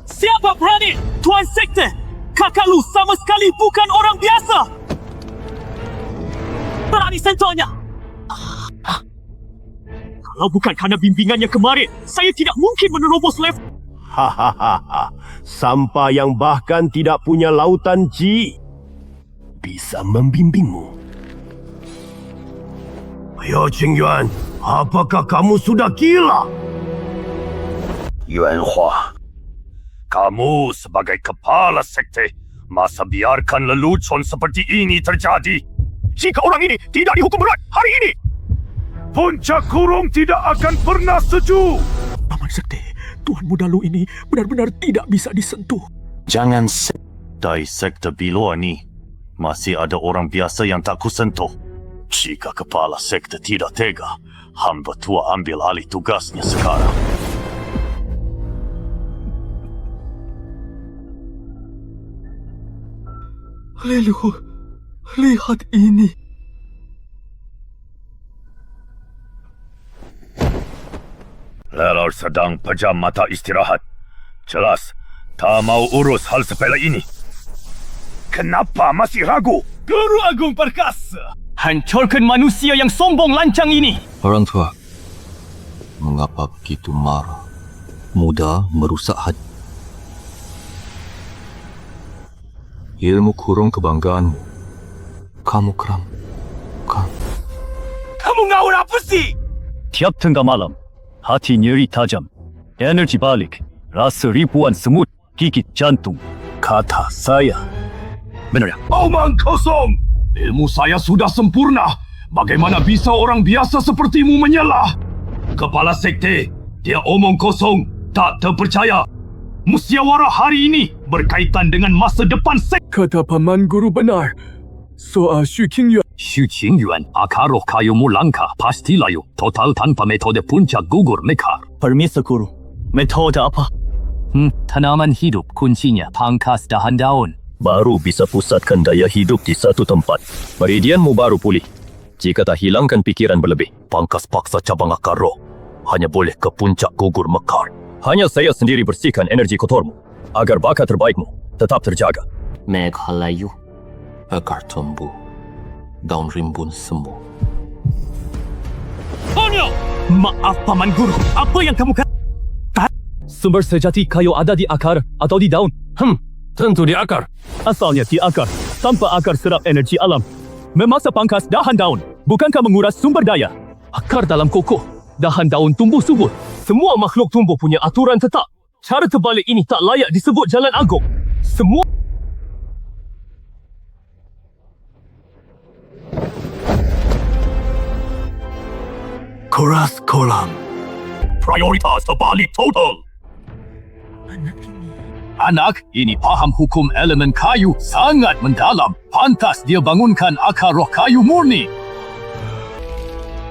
Siapa berani? Tuan sekte, kakak lu sama sekali bukan orang biasa. Berani sentuhnya. Kalau bukan kerana bimbingannya kemarin, saya tidak mungkin menerobos level. Hahaha, sampah yang bahkan tidak punya lautan Ji bisa membimbingmu. Ayo Qingyuan, apakah kamu sudah gila? Yuan Hua, kamu sebagai kepala sekte, masa biarkan lelucon seperti ini terjadi? Jika orang ini tidak dihukum berat hari ini, puncak kurung tidak akan pernah setuju. Paman sekte, Tuan Muda Lu ini benar-benar tidak bisa disentuh. Jangan dari sekte Biluo ni masih ada orang biasa yang tak kusentuh. Jika kepala sekte tidak tega, hamba tua ambil alih tugasnya sekarang. Lelu, Lihat ini. Lelor sedang pejam mata istirahat. Jelas, tak mau urus hal sepele ini. Kenapa masih ragu? Guru Agung Perkasa, hancurkan manusia yang sombong lancang ini. Orang tua, mengapa begitu marah? Mudah merusak hati. Ilmu kurung kebanggaanmu. Kamu keram. Kamu ngawur apa sih? Tiap tengah malam, hati nyeri tajam, energi balik, rasa ribuan semut gigit jantung. Kata saya. Benar ya? Omong kosong! Ilmu saya sudah sempurna. Bagaimana bisa orang biasa sepertimu menyalah? Kepala sekte, dia omong kosong, tak terpercaya. Musyawarah hari ini berkaitan dengan masa depan sekte. Kata Paman Guru benar. Soal Xu Qingyuan. Xu Qingyuan, akar roh kayumu langka, pasti layu. Total tanpa metode puncak gugur mekar. Permisi Guru. Metode apa? Tanaman hidup kuncinya pangkas dahan daun. Baru bisa pusatkan daya hidup di satu tempat. Meridianmu baru pulih. Jika tak hilangkan pikiran berlebih, pangkas paksa cabang akar roh. Hanya boleh ke puncak gugur mekar. Hanya saya sendiri bersihkan energi kotormu, agar bakat terbaikmu tetap terjaga. Meghalayu, akar tumbuh, daun rimbun sembuh. Tonyo! Maaf Paman Guru, apa yang kamu kata? Sumber sejati kayu ada di akar atau di daun? Tentu di akar. Asalnya di akar, tanpa akar serap energi alam. Memaksa pangkas dahan daun, bukankah menguras sumber daya? Akar dalam kokoh, dahan daun tumbuh subur. Semua makhluk tumbuh punya aturan tetap. Cara terbalik ini tak layak disebut jalan agung. Semua Keras kolam. Prioritas terbalik total. Anak ini faham hukum elemen kayu sangat mendalam. Pantas dia bangunkan akar roh kayu murni.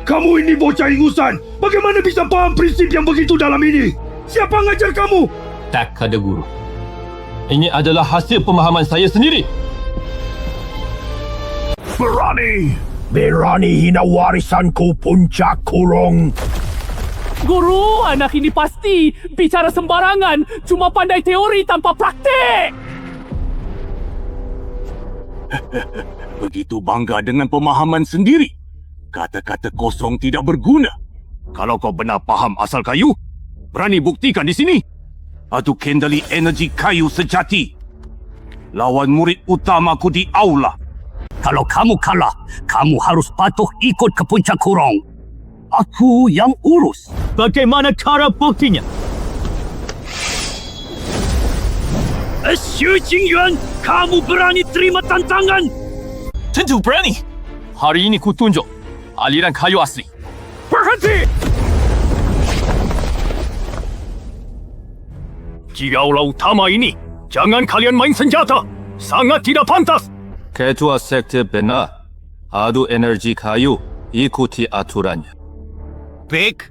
Kamu ini bocah ingusan. Bagaimana bisa paham prinsip yang begitu dalam ini? Siapa ngajar kamu? tak ada guru. Ini adalah hasil pemahaman saya sendiri. Berani hina warisanku puncak kurung. Guru, anak ini pasti bicara sembarangan. Cuma pandai teori tanpa praktik. Begitu bangga dengan pemahaman sendiri. Kata-kata kosong tidak berguna. Kalau kau benar paham asal kayu, berani buktikan di sini. Adu kendali energi kayu sejati. Lawan murid utamaku di aula. Kalau kamu kalah, kamu harus patuh ikut ke puncak kurung. Aku yang urus. Bagaimana cara buktinya? Xu Qingyuan, kamu berani terima tantangan? Tentu berani. Hari ini ku tunjuk aliran kayu asli. Berhenti! Di aula utama ini, jangan kalian main senjata. Sangat tidak pantas. Ketua sekte benar. Adu energi kayu, ikuti aturannya. Baik.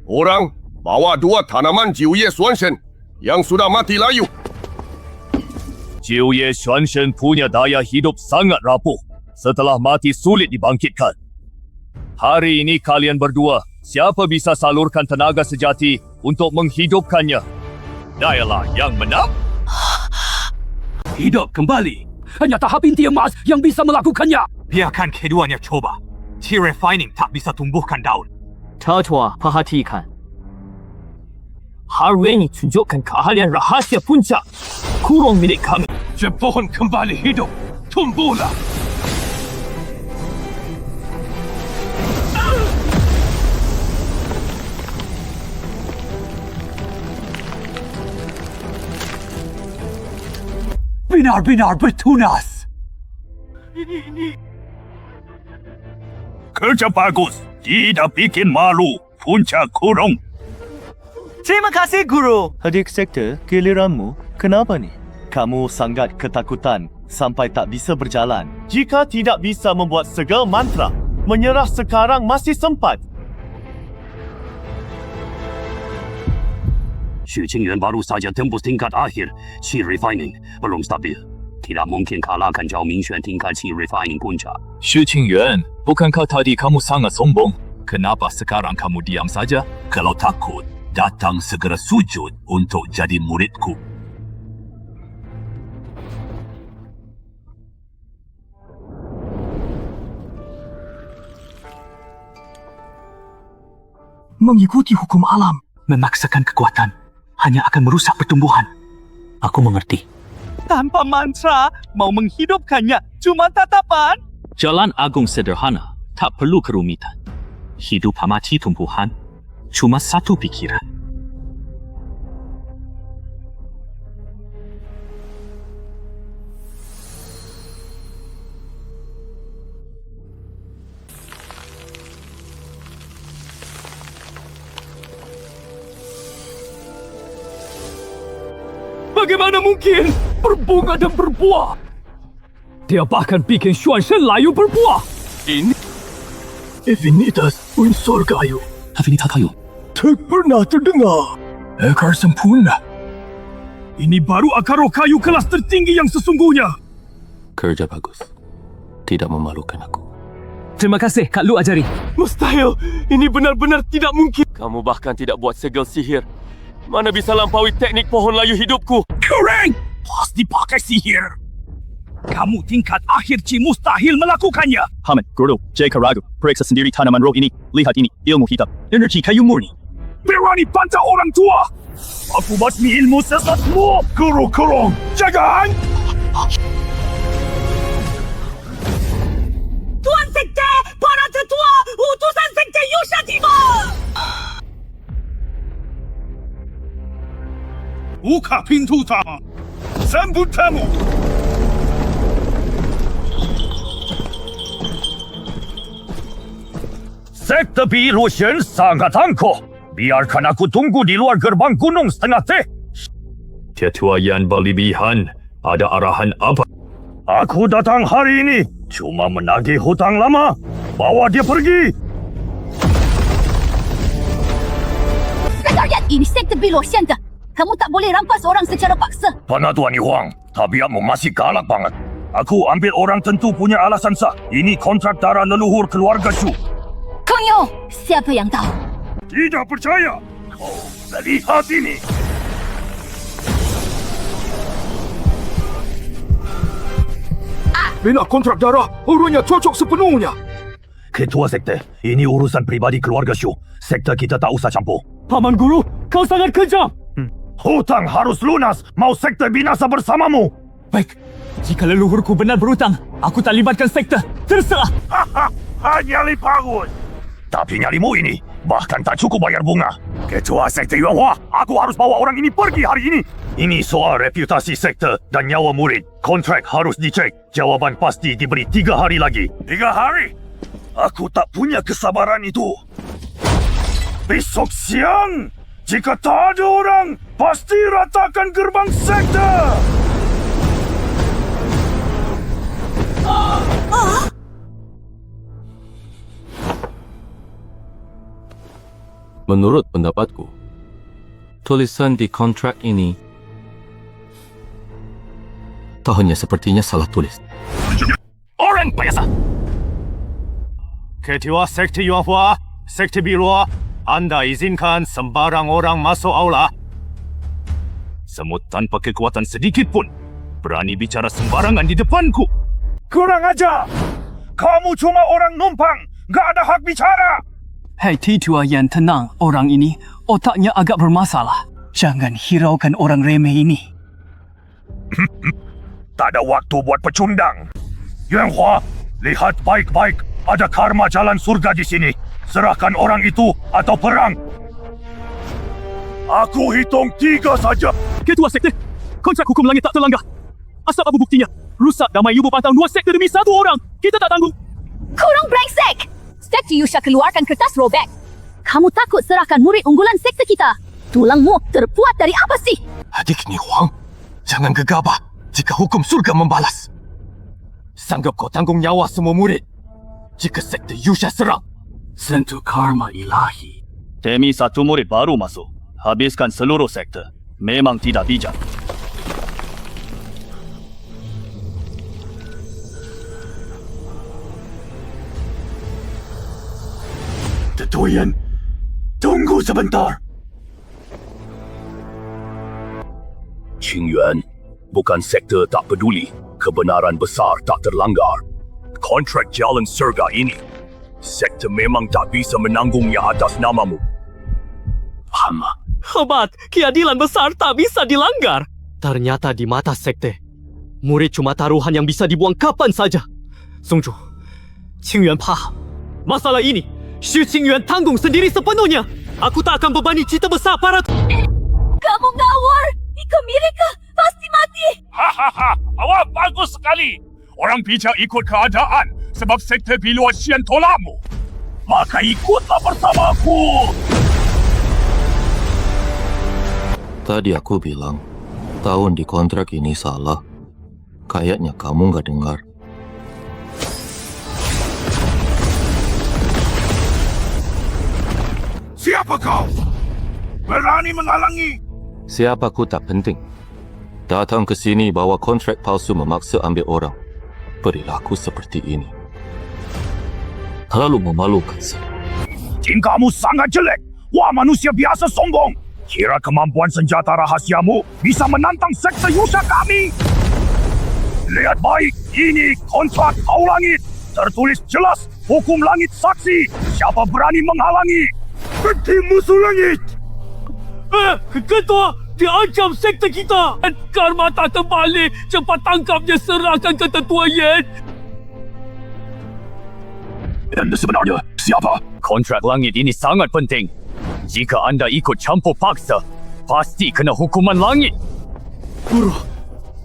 Orang bawa 2 tanaman Jiuye Xuanshen yang sudah mati layu. Jiuye Xuanshen punya daya hidup sangat rapuh. Setelah mati sulit dibangkitkan. Hari ini kalian berdua, siapa bisa salurkan tenaga sejati untuk menghidupkannya? Dayalah yang menang. Hidup kembali. Hanya tahap inti emas yang bisa melakukannya. Biarkan keduanya coba. Tea refining tak bisa tumbuhkan daun. Tatua, perhatikan. Hari ini tunjukkan keahlian rahasia puncak kurung milik kami. Pohon kembali hidup. Tumbuhlah. Benar-benar bertunas. Kerja bagus. Tidak bikin malu. Puncak kurung. Terima kasih, Guru. Adik sekte, giliranmu. Kenapa ni? Kamu sangat ketakutan sampai tak bisa berjalan. Jika tidak bisa membuat segala mantra, menyerah sekarang masih sempat. Xu Qingyuan baru saja tembus tingkat akhir. Qi refining belum stabil. tidak mungkin kalahkan Zhao Mingxuan tingkatkan refining puncak. Xu Qingyuan, bukankah tadi kamu sangat sombong? Kenapa sekarang kamu diam saja? Kalau takut, datang segera sujud untuk jadi muridku. Mengikuti hukum alam, memaksakan kekuatan, hanya akan merusak pertumbuhan. Aku mengerti. Tanpa mantra, mau menghidupkannya cuma tatapan. Jalan agung sederhana, tak perlu kerumitan. Hidup mati tumbuhan, cuma satu pikiran. Bagaimana mungkin berbunga dan berbuah? Dia bahkan bikin Xuanshen layu berbuah. Ini Evinitas unsur kayu. Avinitas kayu. Tak pernah terdengar. Akar sempurna. Ini baru akar roh kayu kelas tertinggi yang sesungguhnya. Kerja bagus. Tidak memalukan aku. Terima kasih, Kak Lu ajari. Mustahil. Ini benar-benar tidak mungkin. Kamu bahkan tidak buat segel sihir. Mana bisa lampaui teknik pohon layu hidupku? Korang! Pasti pakai sihir. Kamu tingkat akhir Ci mustahil melakukannya. Hamid, Guru, J. Karagu, periksa sendiri tanaman roh ini. Lihat ini, ilmu hitam. Energi kayu murni. Berani bantah orang tua! Aku basmi ilmu sesatmu! Guru Kurung, jangan! Tuan Sekte, para tetua, utusan Sekte Yusha tiba! Buka pintu utama. Sambut tamu. Sekte Bilu Shen sangat angkuh. Biarkan aku tunggu di luar gerbang gunung setengah teh. Tetua yang berlebihan, ada arahan apa? Aku datang hari ini cuma menagih hutang lama. Bawa dia pergi. Sekretariat ini Sekte Bilu Shen. Kamu tak boleh rampas orang secara paksa. Penatuan Huang, tabiatmu masih galak banget. Aku ambil orang tentu punya alasan sah. Ini kontrak darah leluhur keluarga Shu. Kongyo, siapa yang tahu? Tidak percaya. Oh, lihat ini. Bila kontrak darah, urutnya cocok sepenuhnya. Ketua Sekte, ini urusan pribadi keluarga Shu. Sekte kita tak usah campur. Paman Guru, kau sangat kejam. Hutang harus lunas, mau sekte binasa bersamamu. Baik, jika leluhurku benar berhutang, aku tak libatkan sekte. Terserah. Nyali bagus. Tapi nyalimu ini bahkan tak cukup bayar bunga. Ketua Sekte Yuanhua, aku harus bawa orang ini pergi hari ini. Ini soal reputasi sekte dan nyawa murid. Kontrak harus dicek. Jawaban pasti diberi 3 hari lagi. 3 hari? Aku tak punya kesabaran itu. Besok siang, jika tak ada orang, pasti ratakan gerbang sekte! Menurut pendapatku, tulisan di kontrak ini tahunnya sepertinya salah tulis. Orang biasa! Ketua Sekte Yuanhua, Sekte Bilu, Anda izinkan sembarang orang masuk aula. Semut tanpa kekuatan sedikit pun berani bicara sembarangan di depanku. Kurang ajar! Kamu cuma orang numpang, gak ada hak bicara! Hei tetua yang tenang, orang ini otaknya agak bermasalah. Jangan hiraukan orang remeh ini. Tak ada waktu buat pecundang. Yuanhua, lihat baik-baik. Ada karma jalan surga di sini. Serahkan orang itu atau perang. Aku hitung 3 saja. Ketua Sekte, kontrak hukum langit tak terlanggar. Asal apa buktinya? Rusak damai Yubo pantang 2 sekte demi 1 orang. Kita tak tanggung. Kurang brengsek! Sekte Yusha keluarkan kertas robek. Kamu takut serahkan murid unggulan sekte kita? Tulangmu terbuat dari apa sih? Adik ni Huang, jangan gegabah jika hukum surga membalas. Sanggup kau tanggung nyawa semua murid jika sekte Yusha serang? Sentuh karma ilahi. Demi 1 murid baru masuk, habiskan seluruh sekte. Memang tidak bijak. Tetua Yan, tunggu sebentar. Qingyuan, bukan sekte tak peduli. Kebenaran besar tak terlanggar. Kontrak jalan surga ini, sekte memang tak bisa menanggungnya atas namamu. Hama. Hebat, keadilan besar tak bisa dilanggar. Ternyata di mata sekte, murid cuma taruhan yang bisa dibuang kapan saja. Songju, Qingyuan paham. Masalah ini, Xu Qingyuan tanggung sendiri sepenuhnya. Aku tak akan bebani cita besar para... Kamu ngawur! Ika mereka pasti mati! Hahaha, awak bagus sekali. Orang bijak ikut keadaan sebab sekte Bilua Xian tolakmu. Maka ikutlah bersamaku. Tadi aku bilang, tahun di kontrak ini salah. Kayaknya kamu nggak dengar. Siapa kau? Berani menghalangi? Siapaku tak penting. Datang ke sini bawa kontrak palsu memaksa ambil orang. Perilaku seperti ini terlalu memalukan. Tingkahmu sangat jelek. Wah, manusia biasa sombong. Kira kemampuan senjata rahasiamu bisa menantang sekte Yusha kami? Lihat baik, ini kontrak Tahu Langit. Tertulis jelas, hukum langit saksi. Siapa berani menghalangi? Berhenti musuh langit! Ketua, dia ancam sekte kita. Karma tak terbalik. Cepat tangkapnya, serahkan ke Tetua Yan. Anda sebenarnya siapa? Kontrak langit ini sangat penting. Jika anda ikut campur paksa, pasti kena hukuman langit. Guru,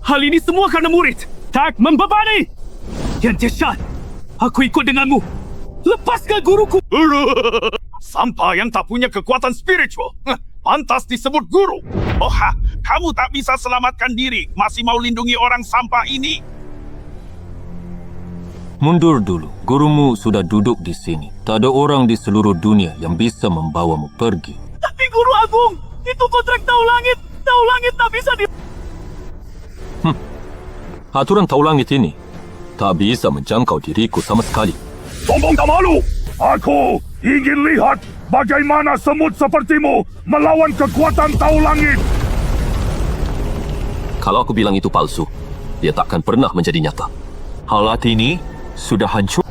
hal ini semua kerana murid. Tak membebani. Yan Tieshan, aku ikut denganmu. Lepaskan guruku. Sampah yang tak punya kekuatan spiritual. Pantas disebut guru. Oh, kamu tak bisa selamatkan diri. Masih mau lindungi orang sampah ini? Mundur dulu. Gurumu sudah duduk di sini. Tak ada orang di seluruh dunia yang bisa membawamu pergi. Tapi Guru Agung, itu kontrak Tahu Langit. Tahu Langit tak bisa di... Aturan Tahu Langit ini tak bisa menjangkau diriku sama sekali. Sombong tak malu. Aku ingin lihat bagaimana semut sepertimu melawan kekuatan Tahu Langit. Kalau aku bilang itu palsu, dia takkan pernah menjadi nyata. Halat ini sudah hancur.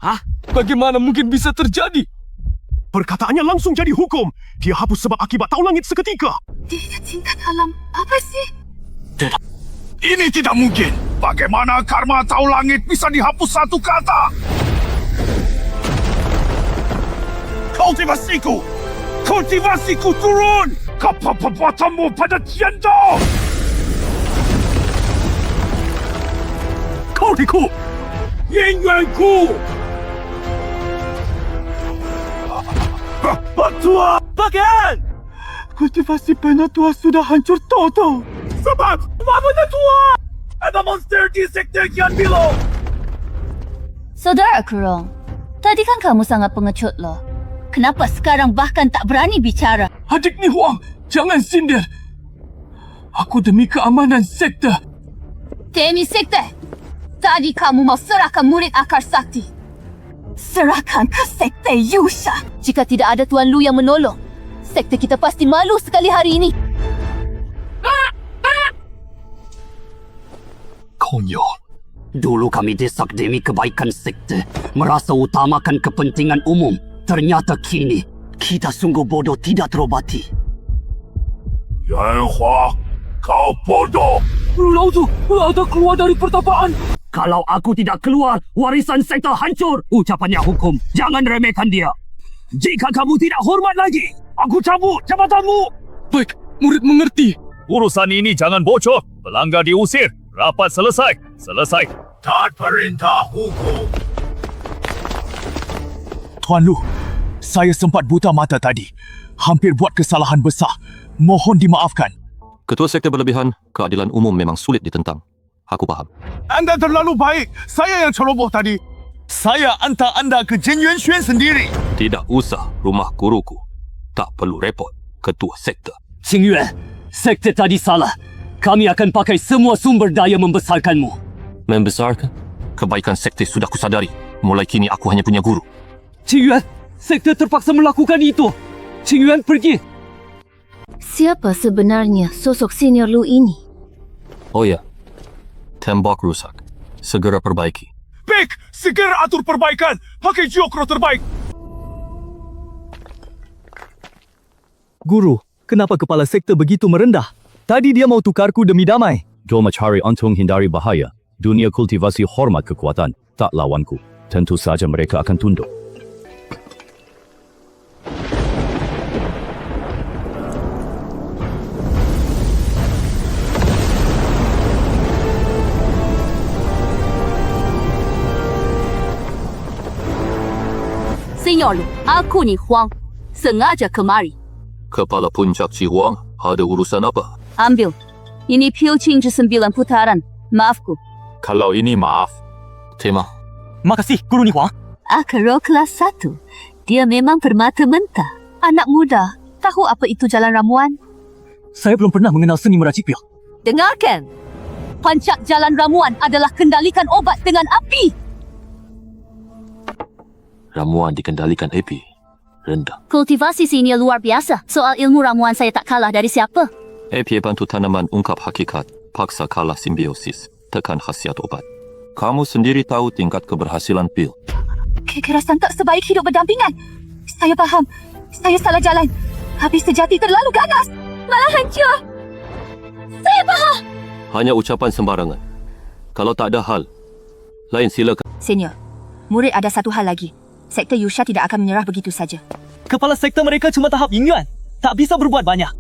Hah? Bagaimana mungkin bisa terjadi? Perkataannya langsung jadi hukum. Dia hapus sebab akibat Tahu Langit seketika. Dia tingkat alam apa sih? Tidak. Ini tidak mungkin. Bagaimana karma Tahu Langit bisa dihapus satu kata? Kultivasiku! Kultivasiku turun! Kepapapatanmu pada Tianda! Kultiku! Yingyuanku! Penatua! Bagian! Kultivasi Penatua sudah hancur total. Sebab Penatua ada monster di sekte Yan Bilo. Saudara Kurong, tadi kan kamu sangat pengecut loh. Kenapa sekarang bahkan tak berani bicara? Adik Ni Huang, jangan sindir. Aku demi keamanan sekte. Demi sekte, tadi kamu mau serahkan murid akar sakti. Serahkan ke sekte Yusha. Jika tidak ada Tuan Lu yang menolong, sekte kita pasti malu sekali hari ini. Konyol. Dulu kami desak demi kebaikan sekte, merasa utamakan kepentingan umum. Ternyata kini, kita sungguh bodoh tidak terobati. Yan Hua, kau bodoh. Lauzu, ada keluar dari pertapaan. Kalau aku tidak keluar, warisan sekte hancur. Ucapannya hukum, jangan remehkan dia. Jika kamu tidak hormat lagi, aku cabut jabatanmu. Baik, murid mengerti. Urusan ini jangan bocor. Pelanggar diusir. Rapat selesai. Selesai. Tak perintah hukum. Tuan Lu, saya sempat buta mata tadi. Hampir buat kesalahan besar. Mohon dimaafkan. Ketua sekte berlebihan, keadilan umum memang sulit ditentang. Aku paham. Anda terlalu baik. Saya yang ceroboh tadi. Saya hantar anda ke Jin Yuan Xuan sendiri. Tidak usah rumah guruku. Tak perlu repot, ketua sekte. Qingyuan, Sekte tadi salah. Kami akan pakai semua sumber daya membesarkanmu. Membesarkan? Kebaikan sekte sudah kusadari. Mulai kini aku hanya punya guru. Qing Yuan, sekte terpaksa melakukan itu. Qing Yuan pergi. Siapa sebenarnya sosok senior Lu ini? Oh ya, tembok rusak. Segera perbaiki. Pek, segera atur perbaikan. Pakai Gyokro terbaik. Guru, kenapa kepala sekte begitu merendah? Tadi dia mau tukarku demi damai. Jom cari untung hindari bahaya. Dunia kultivasi hormat kekuatan, tak lawanku. Tentu saja mereka akan tunduk. Senyor Lu, aku ni Huang. Sengaja kemari. Kepala puncak Ci Huang, ada urusan apa? Ambil. Ini pil Qingzhi 9 putaran. Maafku. Kalau ini maaf. Terima. Makasih, Guru Ni Huang. Akaro kelas 1. Dia memang permata mentah. Anak muda, tahu apa itu jalan ramuan? Saya belum pernah mengenal seni meracik pil. Dengarkan. Pancak jalan ramuan adalah kendalikan obat dengan api. Ramuan dikendalikan api. Rendah. Kultivasi senior luar biasa. Soal ilmu ramuan saya tak kalah dari siapa. APA bantu tanaman ungkap hakikat, paksa kalah simbiosis, tekan khasiat obat. Kamu sendiri tahu tingkat keberhasilan pil. Kekerasan tak sebaik hidup berdampingan. Saya faham. Saya salah jalan. Habis sejati terlalu ganas. Malah hancur. Saya faham. Hanya ucapan sembarangan. Kalau tak ada hal, lain silakan. Senior, murid ada satu hal lagi. Sekte Yusha tidak akan menyerah begitu saja. Kepala sekte mereka cuma tahap Yin Yuan. Tak bisa berbuat banyak.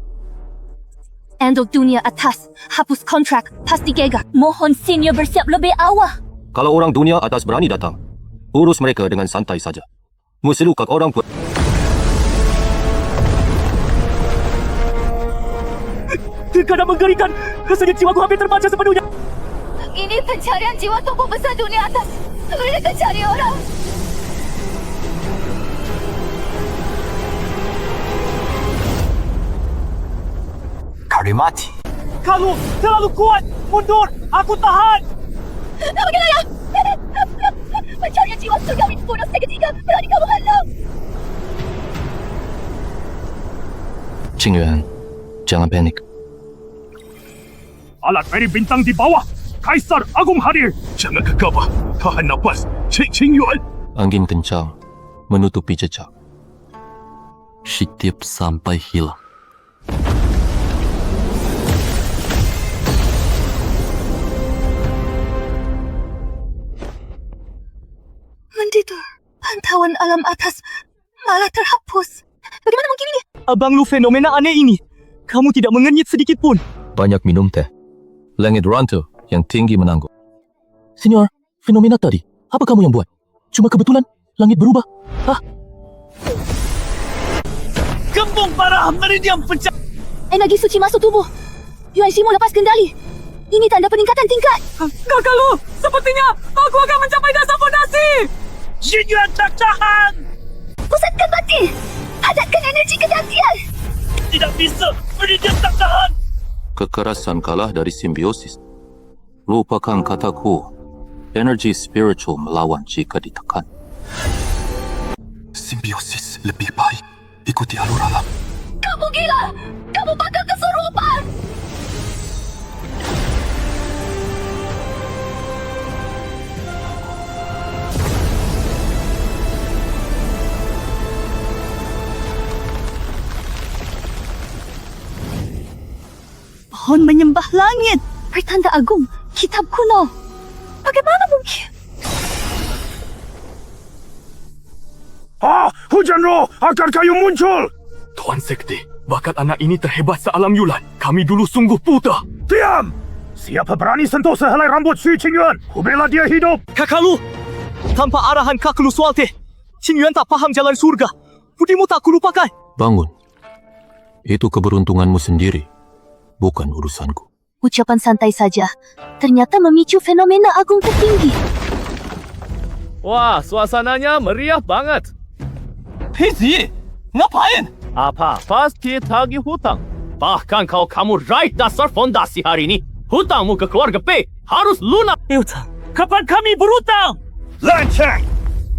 Untuk dunia atas, hapus kontrak, pasti gagal. Mohon senior bersiap lebih awal. Kalau orang dunia atas berani datang, urus mereka dengan santai saja. Mesti luka orang pun. Terkadang mengerikan. Rasanya jiwaku hampir terbaca sepenuhnya. Ini pencarian jiwa tokoh besar dunia atas. Mereka cari orang. Karimati. Kamu terlalu kuat. Mundur. Aku tahan. Bagaimana ya? Pencarian jiwa surgawi bonus ketiga. Berani kamu halang. Qing Yuan, jangan panik. Alat peri bintang di bawah. Kaisar Agung hadir. Jangan gegabah. Tahan nafas. Qing Yuan. Angin kencang menutupi jejak. Setiap sampai hilang. Mendita, pantauan alam atas malah terhapus. Bagaimana mungkin ini? Abang Lu, fenomena aneh ini. Kamu tidak mengenyit sedikit pun. Banyak minum teh. Langit rantai yang tinggi menangguh. Senior, fenomena tadi, apa kamu yang buat? Cuma kebetulan langit berubah. Hah? Gembung parah meridian pencak. Energi suci masuk tubuh. Yuan Shimu lepas kendali. Ini tanda peningkatan tingkat. Kakak Lu, sepertinya aku akan mencapai dasar fondasi. Yin Yuan tak tahan. Pusatkan batin. Padatkan energi kedagian. Tidak bisa. Meridian tak tahan. Kekerasan kalah dari simbiosis. Lupakan kataku. Energi spiritual melawan jika ditekan. Simbiosis lebih baik. Ikuti alur alam. Kamu gila. Kamu bakal kesurupan. Pohon menyembah langit. Pertanda agung. Kitab kuno. Bagaimana mungkin? Hujan roh akan kayu muncul. Tuan Sekte, bakat anak ini terhebat sealam Yulan. Kami dulu sungguh buta. Diam! Siapa berani sentuh sehelai rambut Sui Qing Yuan? Kubela dia hidup. Kakak Lu, tanpa arahan Kak Lu Sualte, Qing Yuan tak paham jalan surga. Budimu tak kulupakan. Bangun. Itu keberuntunganmu sendiri. Bukan urusanku. Ucapan santai saja. Ternyata memicu fenomena agung tertinggi. Wah, suasananya meriah banget. Pizzi, ngapain? Apa? Pasti tagih hutang. Bahkan kalau kamu raih dasar fondasi hari ini, hutangmu ke keluarga P harus lunas. Hutang? Kapan kami berhutang? Lancang!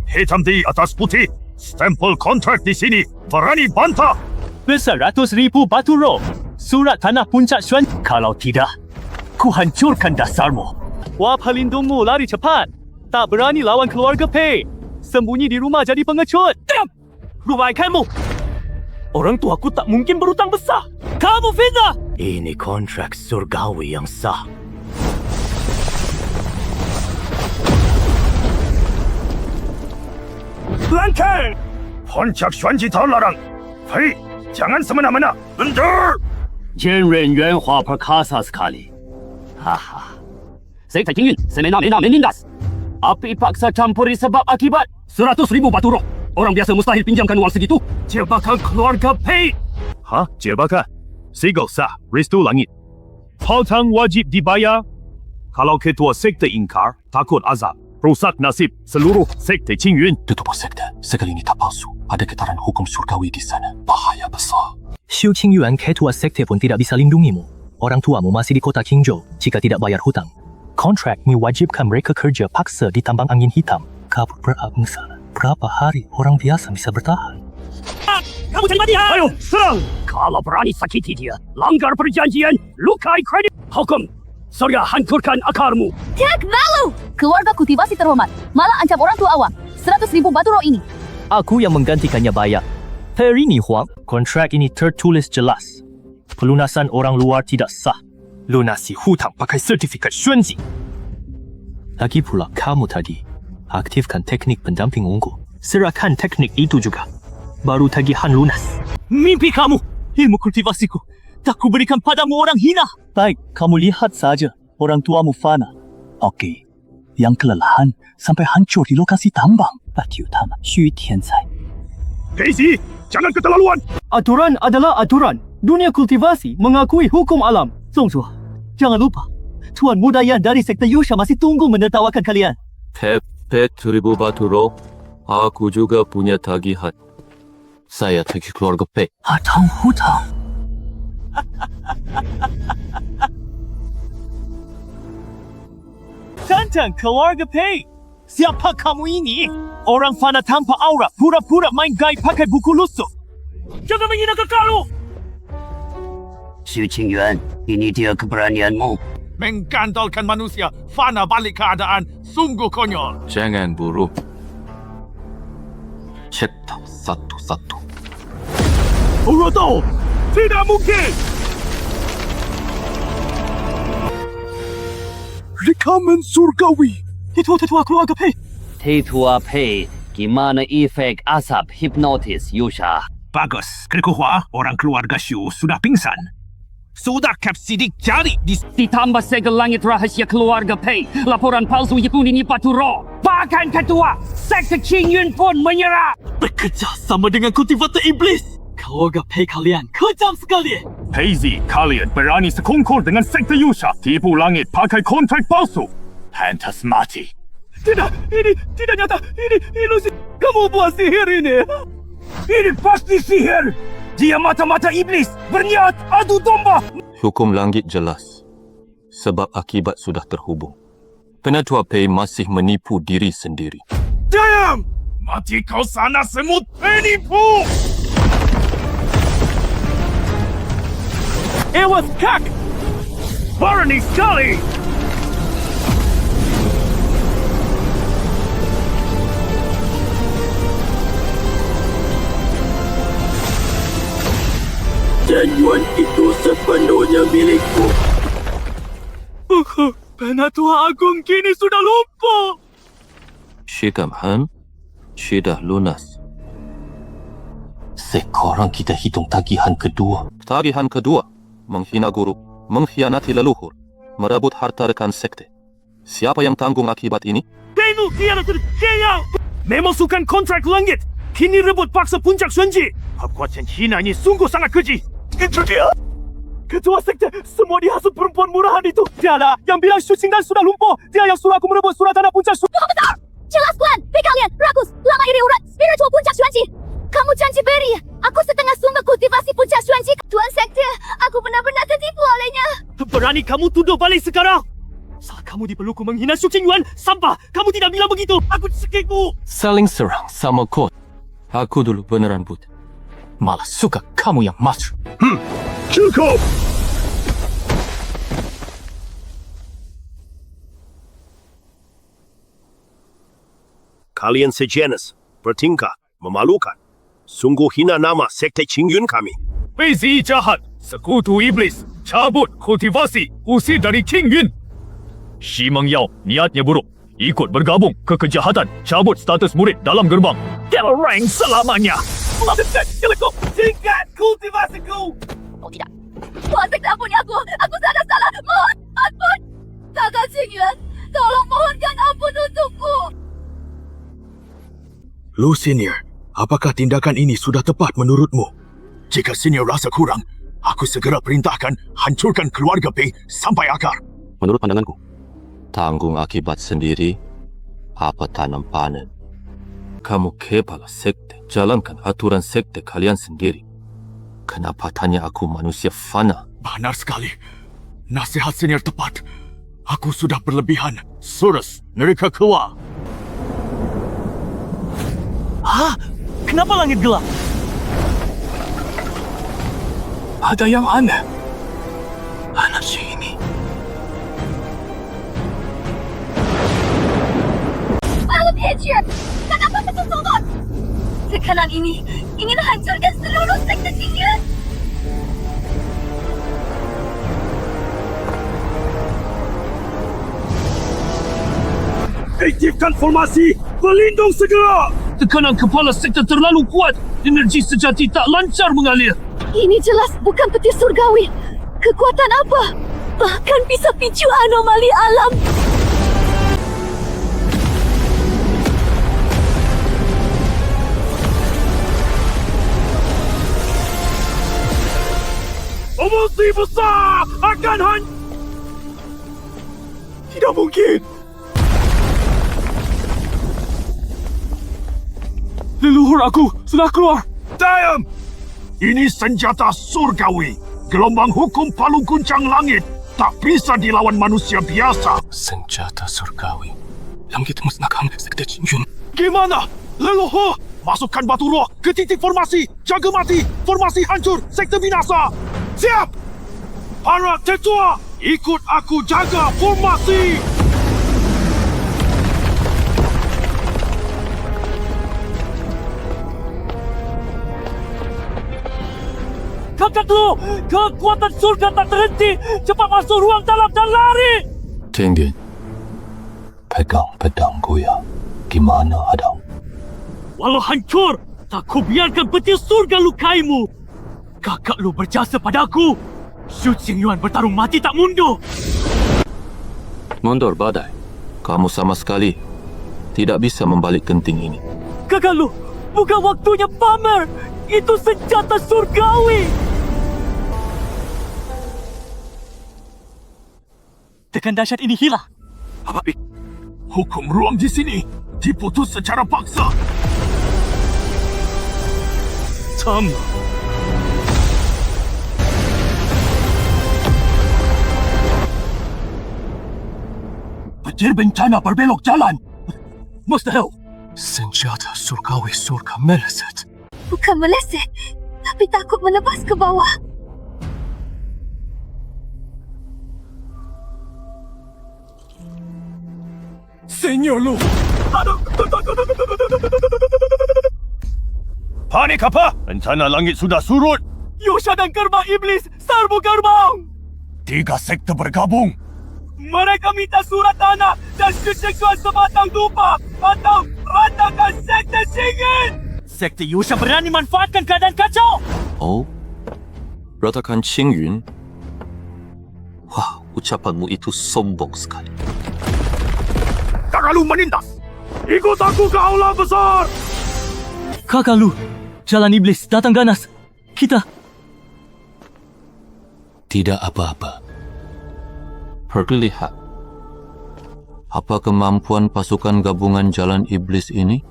Hitam di atas putih. Stempel kontrak di sini. Berani bantah. ber-100,000 batu roh. Surat tanah puncak Xuan. Kalau tidak, ku hancurkan dasarmu. Wah, pelindungmu lari cepat. Tak berani lawan keluarga P. Sembunyi di rumah jadi pengecut. Diam! Rubaikanmu. Orang tuaku tak mungkin berhutang besar. Kamu fitnah! Ini kontrak surgawi yang sah. Lancang! Puncak Xuanji terlarang. Hei, jangan semena-mena. Mundur! Jenren Yuanhua perkasa sekali. Haha. Sekte Qingyun semena-mena menindas. Api paksa campuri sebab akibat 100,000 batu roh. Orang biasa mustahil pinjamkan wang segitu. Jebakan keluarga Pei. Hah? Jebakan? Segel sah, restu langit. Hutang wajib dibayar. Kalau ketua sekte ingkar, takut azab. Rusak nasib seluruh sekte Qingyun. Tutup sekte, sekali ini tak palsu. Ada getaran hukum surgawi di sana. Bahaya besar. Xiu Qingyuan, ketua sekte pun tidak bisa lindungimu. Orang tuamu masih di kota Qingzhou jika tidak bayar hutang. Kontrak mewajibkan mereka kerja paksa di tambang angin hitam. Kabut berabangsa. Berapa hari orang biasa bisa bertahan? Kamu cari mati, ha? Ayo, serang! Kalau berani sakiti dia, langgar perjanjian, lukai kredit hukum. Surga hancurkan akarmu. Tak malu! Keluarga kultivasi terhormat, malah ancam orang tua awam. 100,000 batu roh ini. Aku yang menggantikannya bayar. Hari ini, Huang, kontrak ini tertulis jelas. Pelunasan orang luar tidak sah. Lunasi hutang pakai sertifikat Xuanji. Lagi pula kamu tadi, aktifkan teknik pendamping unggul. Serahkan teknik itu juga. Baru tagihan lunas. Mimpi kamu! Ilmu kultivasiku tak kuberikan padamu orang hina. Baik, kamu lihat saja. Orang tuamu fana. Okey. Yang kelelahan sampai hancur di lokasi tambang. Batu utama, Xu Tiancai. Daisy, jangan keterlaluan. Aturan adalah aturan. Dunia kultivasi mengakui hukum alam. Zongzhu, jangan lupa. Tuan muda yang dari sekte Yusha masih tunggu menertawakan kalian. Pepet 1,000 batu roh. Aku juga punya tagihan. Saya tagih keluarga P. Hutang. Tantang keluarga P. Siapa kamu ini? Orang fana tanpa aura, pura-pura main gaib pakai buku lusuh. Jangan menghina kekalu! Xu Qingyuan, ini dia keberanianmu. Menggandalkan manusia, fana balik keadaan, sungguh konyol. Jangan buru. Cek tahu satu-satu. Uroto, tidak mungkin! Rekaman surgawi. Tetua keluarga P. Tetua P, gimana efek asap hipnotis Yusha? Bagus, Krikuhua, orang keluarga Xu sudah pingsan. Sudah kapsidik jari ditambah segel langit rahasia keluarga P. Laporan palsu Yepuni batu roh. Bahkan ketua sekte Qingyun pun menyerah. Bekerja sama dengan kultivator iblis. Keluarga P kalian kejam sekali. Hazy, kalian berani sekongkol dengan sekte Yusha. Tipu langit pakai kontrak palsu. Pantas mati. Tidak, ini tidak nyata. Ini ilusi. Kamu buat sihir ini. Ini pasti sihir. Dia mata-mata iblis. Berniat adu domba. Hukum langit jelas. Sebab akibat sudah terhubung. Penatua P masih menipu diri sendiri. Diam! Mati kau sana semut penipu! Ewas kak! Berani sekali! Janyuan itu sepenuhnya milikku. Penatua Agung kini sudah lumpuh. Syikam sudah lunas. Sekarang kita hitung tagihan kedua. Tagihan kedua, menghina guru, mengkhianati leluhur, merebut harta rekan sekte. Siapa yang tanggung akibat ini? Kamu dia memasukkan kontrak langit. Kini rebut paksa puncak Xuanji. Kekuatan Cina ini sungguh sangat keji. Itu dia. Ketua sekte, semua dihasut perempuan murahan itu. Dialah yang bilang Xu Qingdan sudah lumpuh. Dia yang suruh aku merebut surat tanah puncak Xuanji. Betul! Jelas Tuan, kalian rakus, lama iri urat, spiritual puncak Xuanji. Kamu janji beri, aku setengah sumber kultivasi puncak Xuanji. Tuan sekte, aku Berani kamu tuduh balik sekarang? Saat kamu di pelukku menghina Xu Qingyuan, sampah! Kamu tidak bilang begitu! Aku disekikmu! Saling serang sama kod. Aku dulu beneran buta. Malah suka kamu yang masuk. Cukup! Kalian sejenis, bertingkah, memalukan. Sungguh hina nama Sekte Qingyun kami. Bezi jahat, sekutu iblis, cabut kultivasi, usir dari Qingyun. Shi Mengyao niatnya buruk, ikut bergabung ke kejahatan, cabut status murid dalam gerbang. Rank selamanya. Telekop, singkat kultivasiku. Oh tidak. Tuan Sekte ampuni aku. Aku salah. Mohon ampun. Kakak Qingyuan, tolong mohonkan ampun untukku. Lu senior, apakah tindakan ini sudah tepat menurutmu? Jika senior rasa kurang, aku segera perintahkan hancurkan keluarga Pei sampai akar. Menurut pandanganku, tanggung akibat sendiri, apa tanam panen. Kamu kepala sekte, jalankan aturan sekte kalian sendiri. Kenapa tanya aku manusia fana? Benar sekali. Nasihat senior tepat. Aku sudah berlebihan. Surus, mereka keluar. Hah? Kenapa langit gelap? Ada yang aneh. Anak si ini. Malam Hijir, kenapa ketutupan? Tekanan ini ingin hancurkan seluruh sekte Qingyuan. Aktifkan formasi, pelindung segera! Tekanan kepala sekte terlalu kuat. Energi sejati tak lancar mengalir. Ini jelas bukan petir surgawi. Kekuatan apa? Bahkan bisa picu anomali alam. Emosi besar akan Tidak mungkin. Leluhur aku sudah keluar. Diam! Ini senjata surgawi. Gelombang hukum palu guncang langit. Tak bisa dilawan manusia biasa. Senjata surgawi. Langit musnahkan sekte Qingyun. Gimana? Leluhur! Masukkan batu roh ke titik formasi. Jaga mati. Formasi hancur. Sekte binasa. Siap! Para tetua, ikut aku jaga formasi! Kakak lu, kekuatan surga tak terhenti. Cepat masuk ruang dalam dan lari! Tengen, pegang pedangku ya. Gimana Adang? Walau hancur, tak ku biarkan petir surga lukaimu. Kakak lu berjasa padaku. Xu Qingyuan bertarung mati tak mundur. Mundur badai. Kamu sama sekali tidak bisa membalik genting ini. Kakak lu, bukan waktunya pamer. Itu senjata surgawi. Tekan dahsyat ini hilang. Apa? Hukum ruang di sini diputus secara paksa. Sama. Petir bencana berbelok jalan. Mustahil. Senjata surgawi surga meleset. Bukan meleset, tapi takut menebas ke bawah. Senior Lu. Panik apa? Rencana langit sudah surut. Yosha dan gerbang iblis serbu gerbang. 3 sekte bergabung. Mereka minta surat tanah dan kesejuan sebatang dupa atau ratakan sekte Qingyun. Sekte Yosha berani manfaatkan keadaan kacau. Oh, ratakan Qingyun? Wah, ucapanmu itu sombong sekali. Kakak Lu menindas. Ikut aku ke aula besar. Kakak Lu, jalan iblis datang ganas. Kita tidak apa-apa. Perlihat. Apa kemampuan pasukan gabungan jalan iblis ini?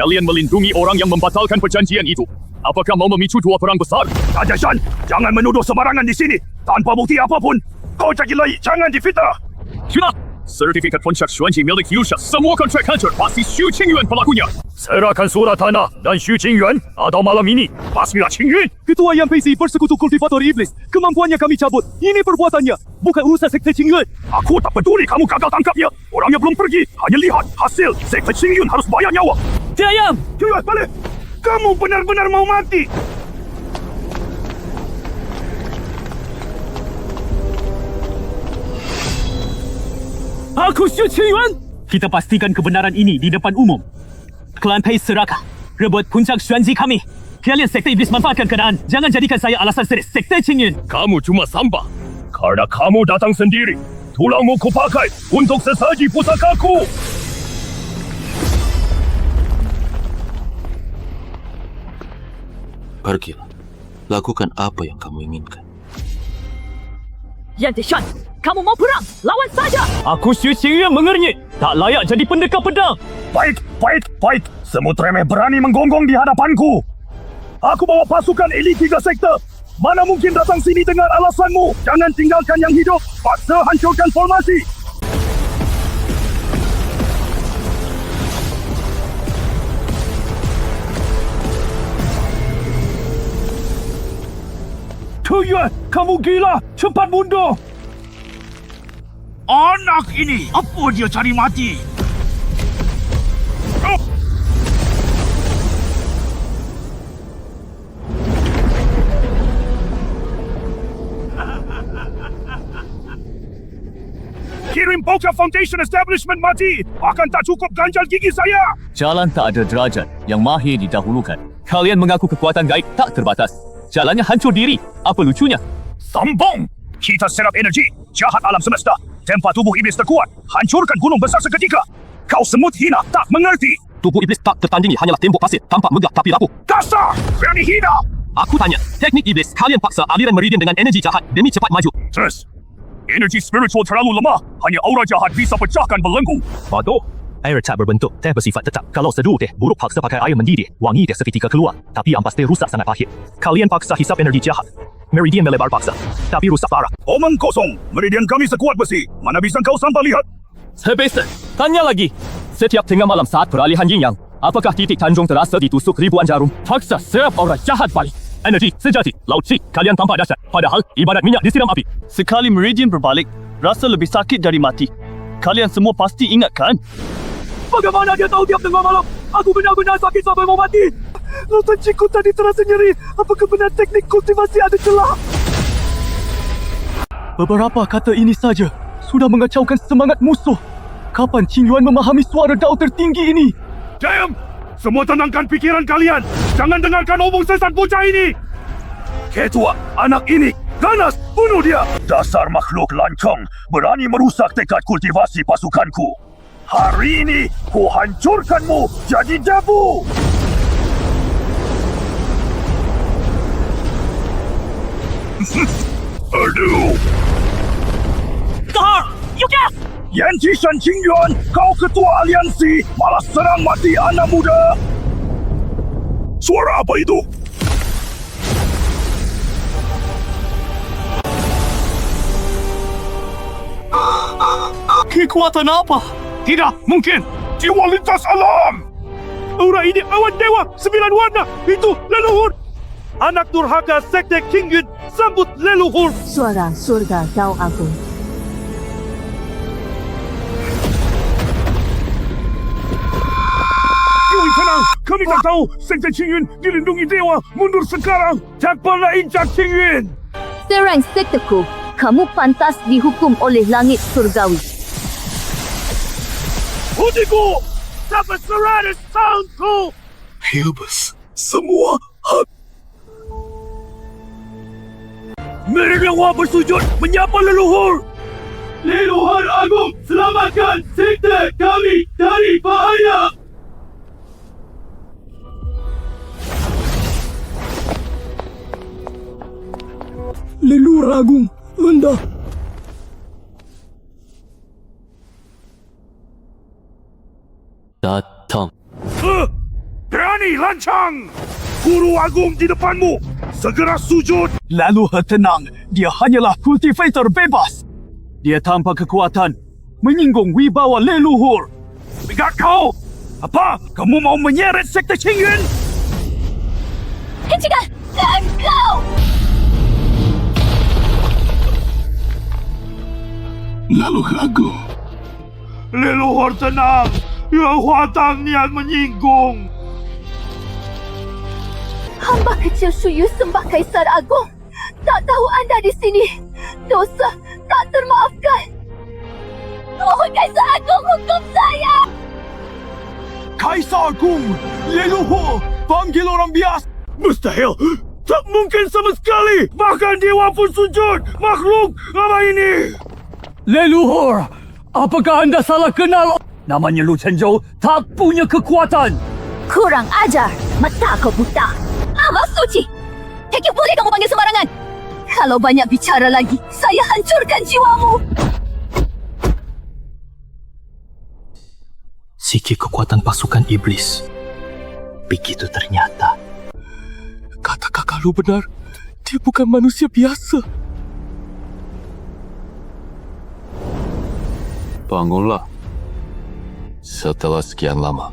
kalian melindungi orang yang membatalkan perjanjian itu. Apakah mau memicu dua perang besar? Raja Shan, jangan menuduh sembarangan di sini. Tanpa bukti apapun. Kau cakap lagi, jangan difitnah. Sudah. Sertifikat puncak Xuanji milik Yusha. Semua kontrak hancur. Pasti Xu Qingyuan pelakunya. Serahkan surat tanah dan Xu Qingyuan atau malam ini. Pastilah Qingyuan. Ketua Yang Pei bersekutu kultivator iblis. Kemampuannya kami cabut. Ini perbuatannya. Bukan urusan sekte Qingyuan. Aku tak peduli kamu gagal tangkapnya. Orangnya belum pergi. Hanya lihat hasil. Sekte Qingyuan harus bayar nyawa. Diam! Qingyuan, balik! Kamu benar-benar mau mati. Aku Xu Qingyuan! Kita pastikan kebenaran ini di depan umum. Klan Pei serakah. Rebut puncak Xuanji kami. Kalian sekte iblis manfaatkan keadaan. Jangan jadikan saya alasan serius sekte Qingyuan. Kamu cuma sampah. Karena kamu datang sendiri. Tulangmu kupakai untuk sesaji pusakaku. Pergilah. Lakukan apa yang kamu inginkan. Yan Zishan, kamu mau perang? Lawan saja! Aku Xu Qingyuan mengernyit. Tak layak jadi pendekar pedang. Baik. Semut remeh berani menggonggong di hadapanku. Aku bawa pasukan elit 3 sekte. Mana mungkin datang sini dengan alasanmu. Jangan tinggalkan yang hidup. Paksa hancurkan formasi. Tuyuan, kamu gila. Cepat mundur. Anak ini, apa dia cari mati? Kirim Poker Foundation Establishment mati. Akan tak cukup ganjal gigi saya. Jalan tak ada derajat. Yang mahir didahulukan. Kalian mengaku kekuatan gaib tak terbatas. Jalannya hancur diri. Apa lucunya? Sombong! Kita serap energi. Jahat alam semesta. Tempat tubuh iblis terkuat. Hancurkan gunung besar seketika. Kau semut hina tak mengerti. Tubuh iblis tak tertandingi hanyalah tembok pasir. Tampak megah tapi rapuh. Kasar! Berani hina! Aku tanya, teknik iblis kalian paksa aliran meridian dengan energi jahat demi cepat maju. Terus, energi spiritual terlalu lemah. Hanya aura jahat bisa pecahkan belenggu. Bodoh. Air tak berbentuk, teh bersifat tetap. Kalau seduh teh buruk paksa pakai air mendidih, wangi teh seketika keluar. Tapi ampas teh rusak sangat pahit. Kalian paksa hisap energi jahat. Meridian melebar paksa, tapi rusak parah. Omong kosong. Meridian kami sekuat besi. Mana bisa kau sampai lihat? Sebesa, tanya lagi. Setiap tengah malam saat peralihan yin yang, apakah titik Tanjung terasa ditusuk ribuan jarum? Paksa serap aura jahat balik. Energi sejati, laut si, kalian tampak dahsyat. Padahal ibarat minyak disiram api. Sekali meridian berbalik, rasa lebih sakit dari mati. Kalian semua pasti ingat kan? Bagaimana dia tahu tiap tengah malam? Aku benar-benar sakit sampai mau mati. Lautan ciku tadi terasa nyeri. Apakah benar teknik kultivasi ada celah? Beberapa kata ini saja sudah mengacaukan semangat musuh. Kapan Qingyuan memahami suara dao tertinggi ini? Diam! Semua tenangkan pikiran kalian. Jangan dengarkan omong sesat bocah ini. Ketua, anak ini ganas, bunuh dia. Dasar makhluk lancong berani merusak tekad kultivasi pasukanku. Hari ini ku hancurkanmu jadi debu. Aduh. Kahar! Yuka! Yan Zishan Qingyuan, kau ketua aliansi, malah serang mati anak muda. Suara apa itu? Kekuatan apa? Tidak mungkin. Jiwa lintas alam. Aura ini awan dewa 9 warna. Itu leluhur. Anak durhaka sekte Qingyuan sambut leluhur. Suara surga Dao Agung. Yui, tenang. Kami tak tahu sekte Qingyuan dilindungi dewa. Mundur sekarang. Tak pernah injak Qingyuan. Serang sekteku. Kamu pantas dihukum oleh langit surgawi. Putiku! Dapat serada soundku! Hilbus, semua hak. Mereka bersujud menyapa leluhur! Leluhur Agung, selamatkan sekte kami dari bahaya! Leluhur Agung, Anda datang. lancang! Guru Agung di depanmu! Segera sujud! Lalu tenang, dia hanyalah kultivator bebas. Dia tanpa kekuatan, menyinggung wibawa leluhur. Pegat kau! Apa? Kamu mau menyeret sekte Qingyuan? Hentikan! Kau! Lalu Agung. Leluhur tenang! Yang Huatang niat menyinggung! Hamba kecil Shuyu sembah Kaisar Agung. Tak tahu anda di sini. Dosa tak termaafkan. Mohon Kaisar Agung hukum saya. Kaisar Agung, leluhur, panggil orang biasa. Mustahil! Tak mungkin sama sekali! Bahkan dewa pun sujud! Makhluk apa ini? Leluhur, apakah anda salah kenal? Namanya Lu Chenzhou tak punya kekuatan. Kurang ajar. Mata kau buta. Amat suci. Heki, boleh kamu panggil sembarangan? Kalau banyak bicara lagi, saya hancurkan jiwamu. Sikit kekuatan pasukan iblis. Begitu ternyata. Kata kakak Lu benar. Dia bukan manusia biasa. Bangunlah. Setelah sekian lama,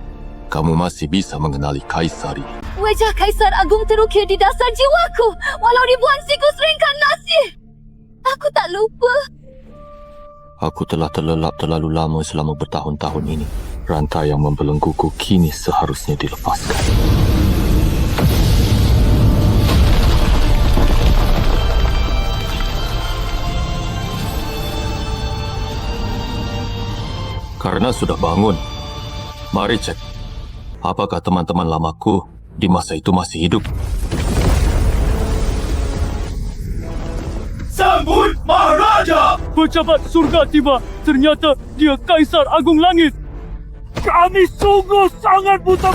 kamu masih bisa mengenali Kaisar ini. Wajah Kaisar Agung terukir di dasar jiwaku. Walau ribuan siklus reinkarnasi. Aku tak lupa. Aku telah terlelap terlalu lama selama bertahun-tahun ini. Rantai yang membelengguku kini seharusnya dilepaskan. Karena sudah bangun, mari cek. Apakah teman-teman lamaku di masa itu masih hidup? Sambut Maharaja! Pejabat surga tiba. Ternyata dia Kaisar Agung Langit. Kami sungguh sangat buta.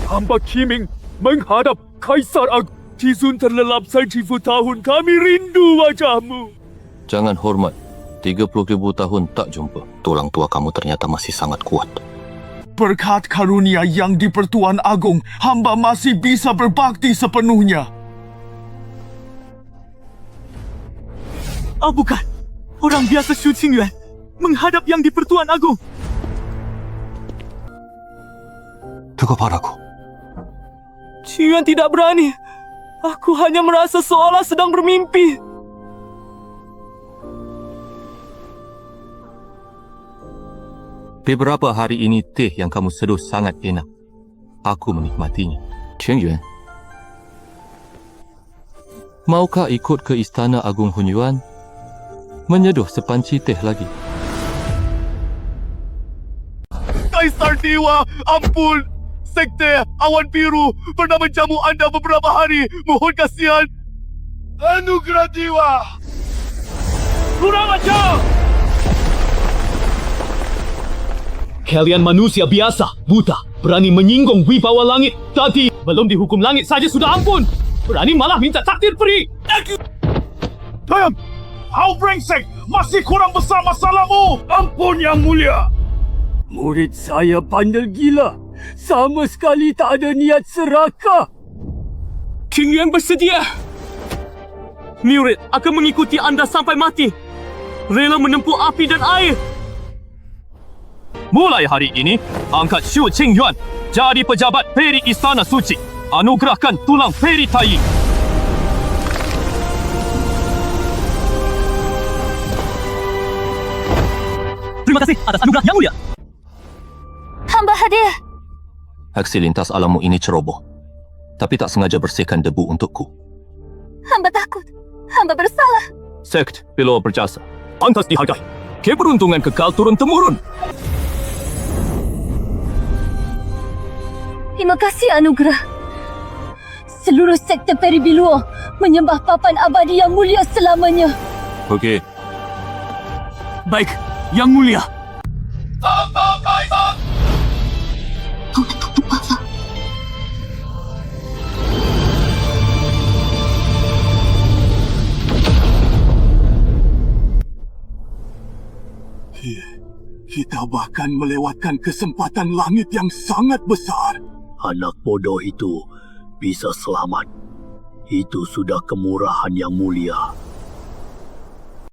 Hamba Qiming menghadap Kaisar Agung. Tizun terlelap seribu tahun. Kami rindu wajahmu. Jangan hormat. 30,000 tahun tak jumpa. Tulang tua kamu ternyata masih sangat kuat. Berkat karunia yang di Pertuan Agung, hamba masih bisa berbakti sepenuhnya. Oh bukan. Orang biasa Xu Qingyuan menghadap yang di Pertuan Agung. Tunggu padaku. Qingyuan tidak berani. Aku hanya merasa seolah sedang bermimpi. Beberapa hari ini teh yang kamu seduh sangat enak. Aku menikmatinya. Qingyuan, maukah ikut ke Istana Agung Hunyuan menyeduh sepanci teh lagi? Kaisar Dewa, ampun! Sekte Awan Biru pernah menjamu anda beberapa hari. Mohon kasihan. Anugerah Dewa! Kurang ajar! Kalian manusia biasa, buta, berani menyinggung wibawa langit. Tadi belum dihukum langit saja sudah ampun. Berani malah minta takdir peri. Diam! Kau brengsek! Masih kurang besar masalahmu! Ampun Yang Mulia! Murid saya bandel gila. Sama sekali tak ada niat serakah. Qingyuan bersedia. Murid akan mengikuti anda sampai mati. Rela menempuh api dan air. Mulai hari ini, angkat Xu Qingyuan jadi pejabat peri Istana Suci. Anugerahkan tulang peri Tai. Terima kasih atas anugerah Yang Mulia. Hamba hadir. Aksi lintas alammu ini ceroboh. Tapi tak sengaja bersihkan debu untukku. Hamba takut. Hamba bersalah. Sekt Beloa berjasa. Pantas dihargai. Keberuntungan kekal turun-temurun. Terima kasih anugerah. Seluruh sekte Peri Biluo menyembah papan abadi Yang Mulia selamanya. Okey. Baik, Yang Mulia. Sambal Kaisar! Kita bahkan melewatkan kesempatan langit yang sangat besar. Anak bodoh itu bisa selamat. Itu sudah kemurahan yang mulia.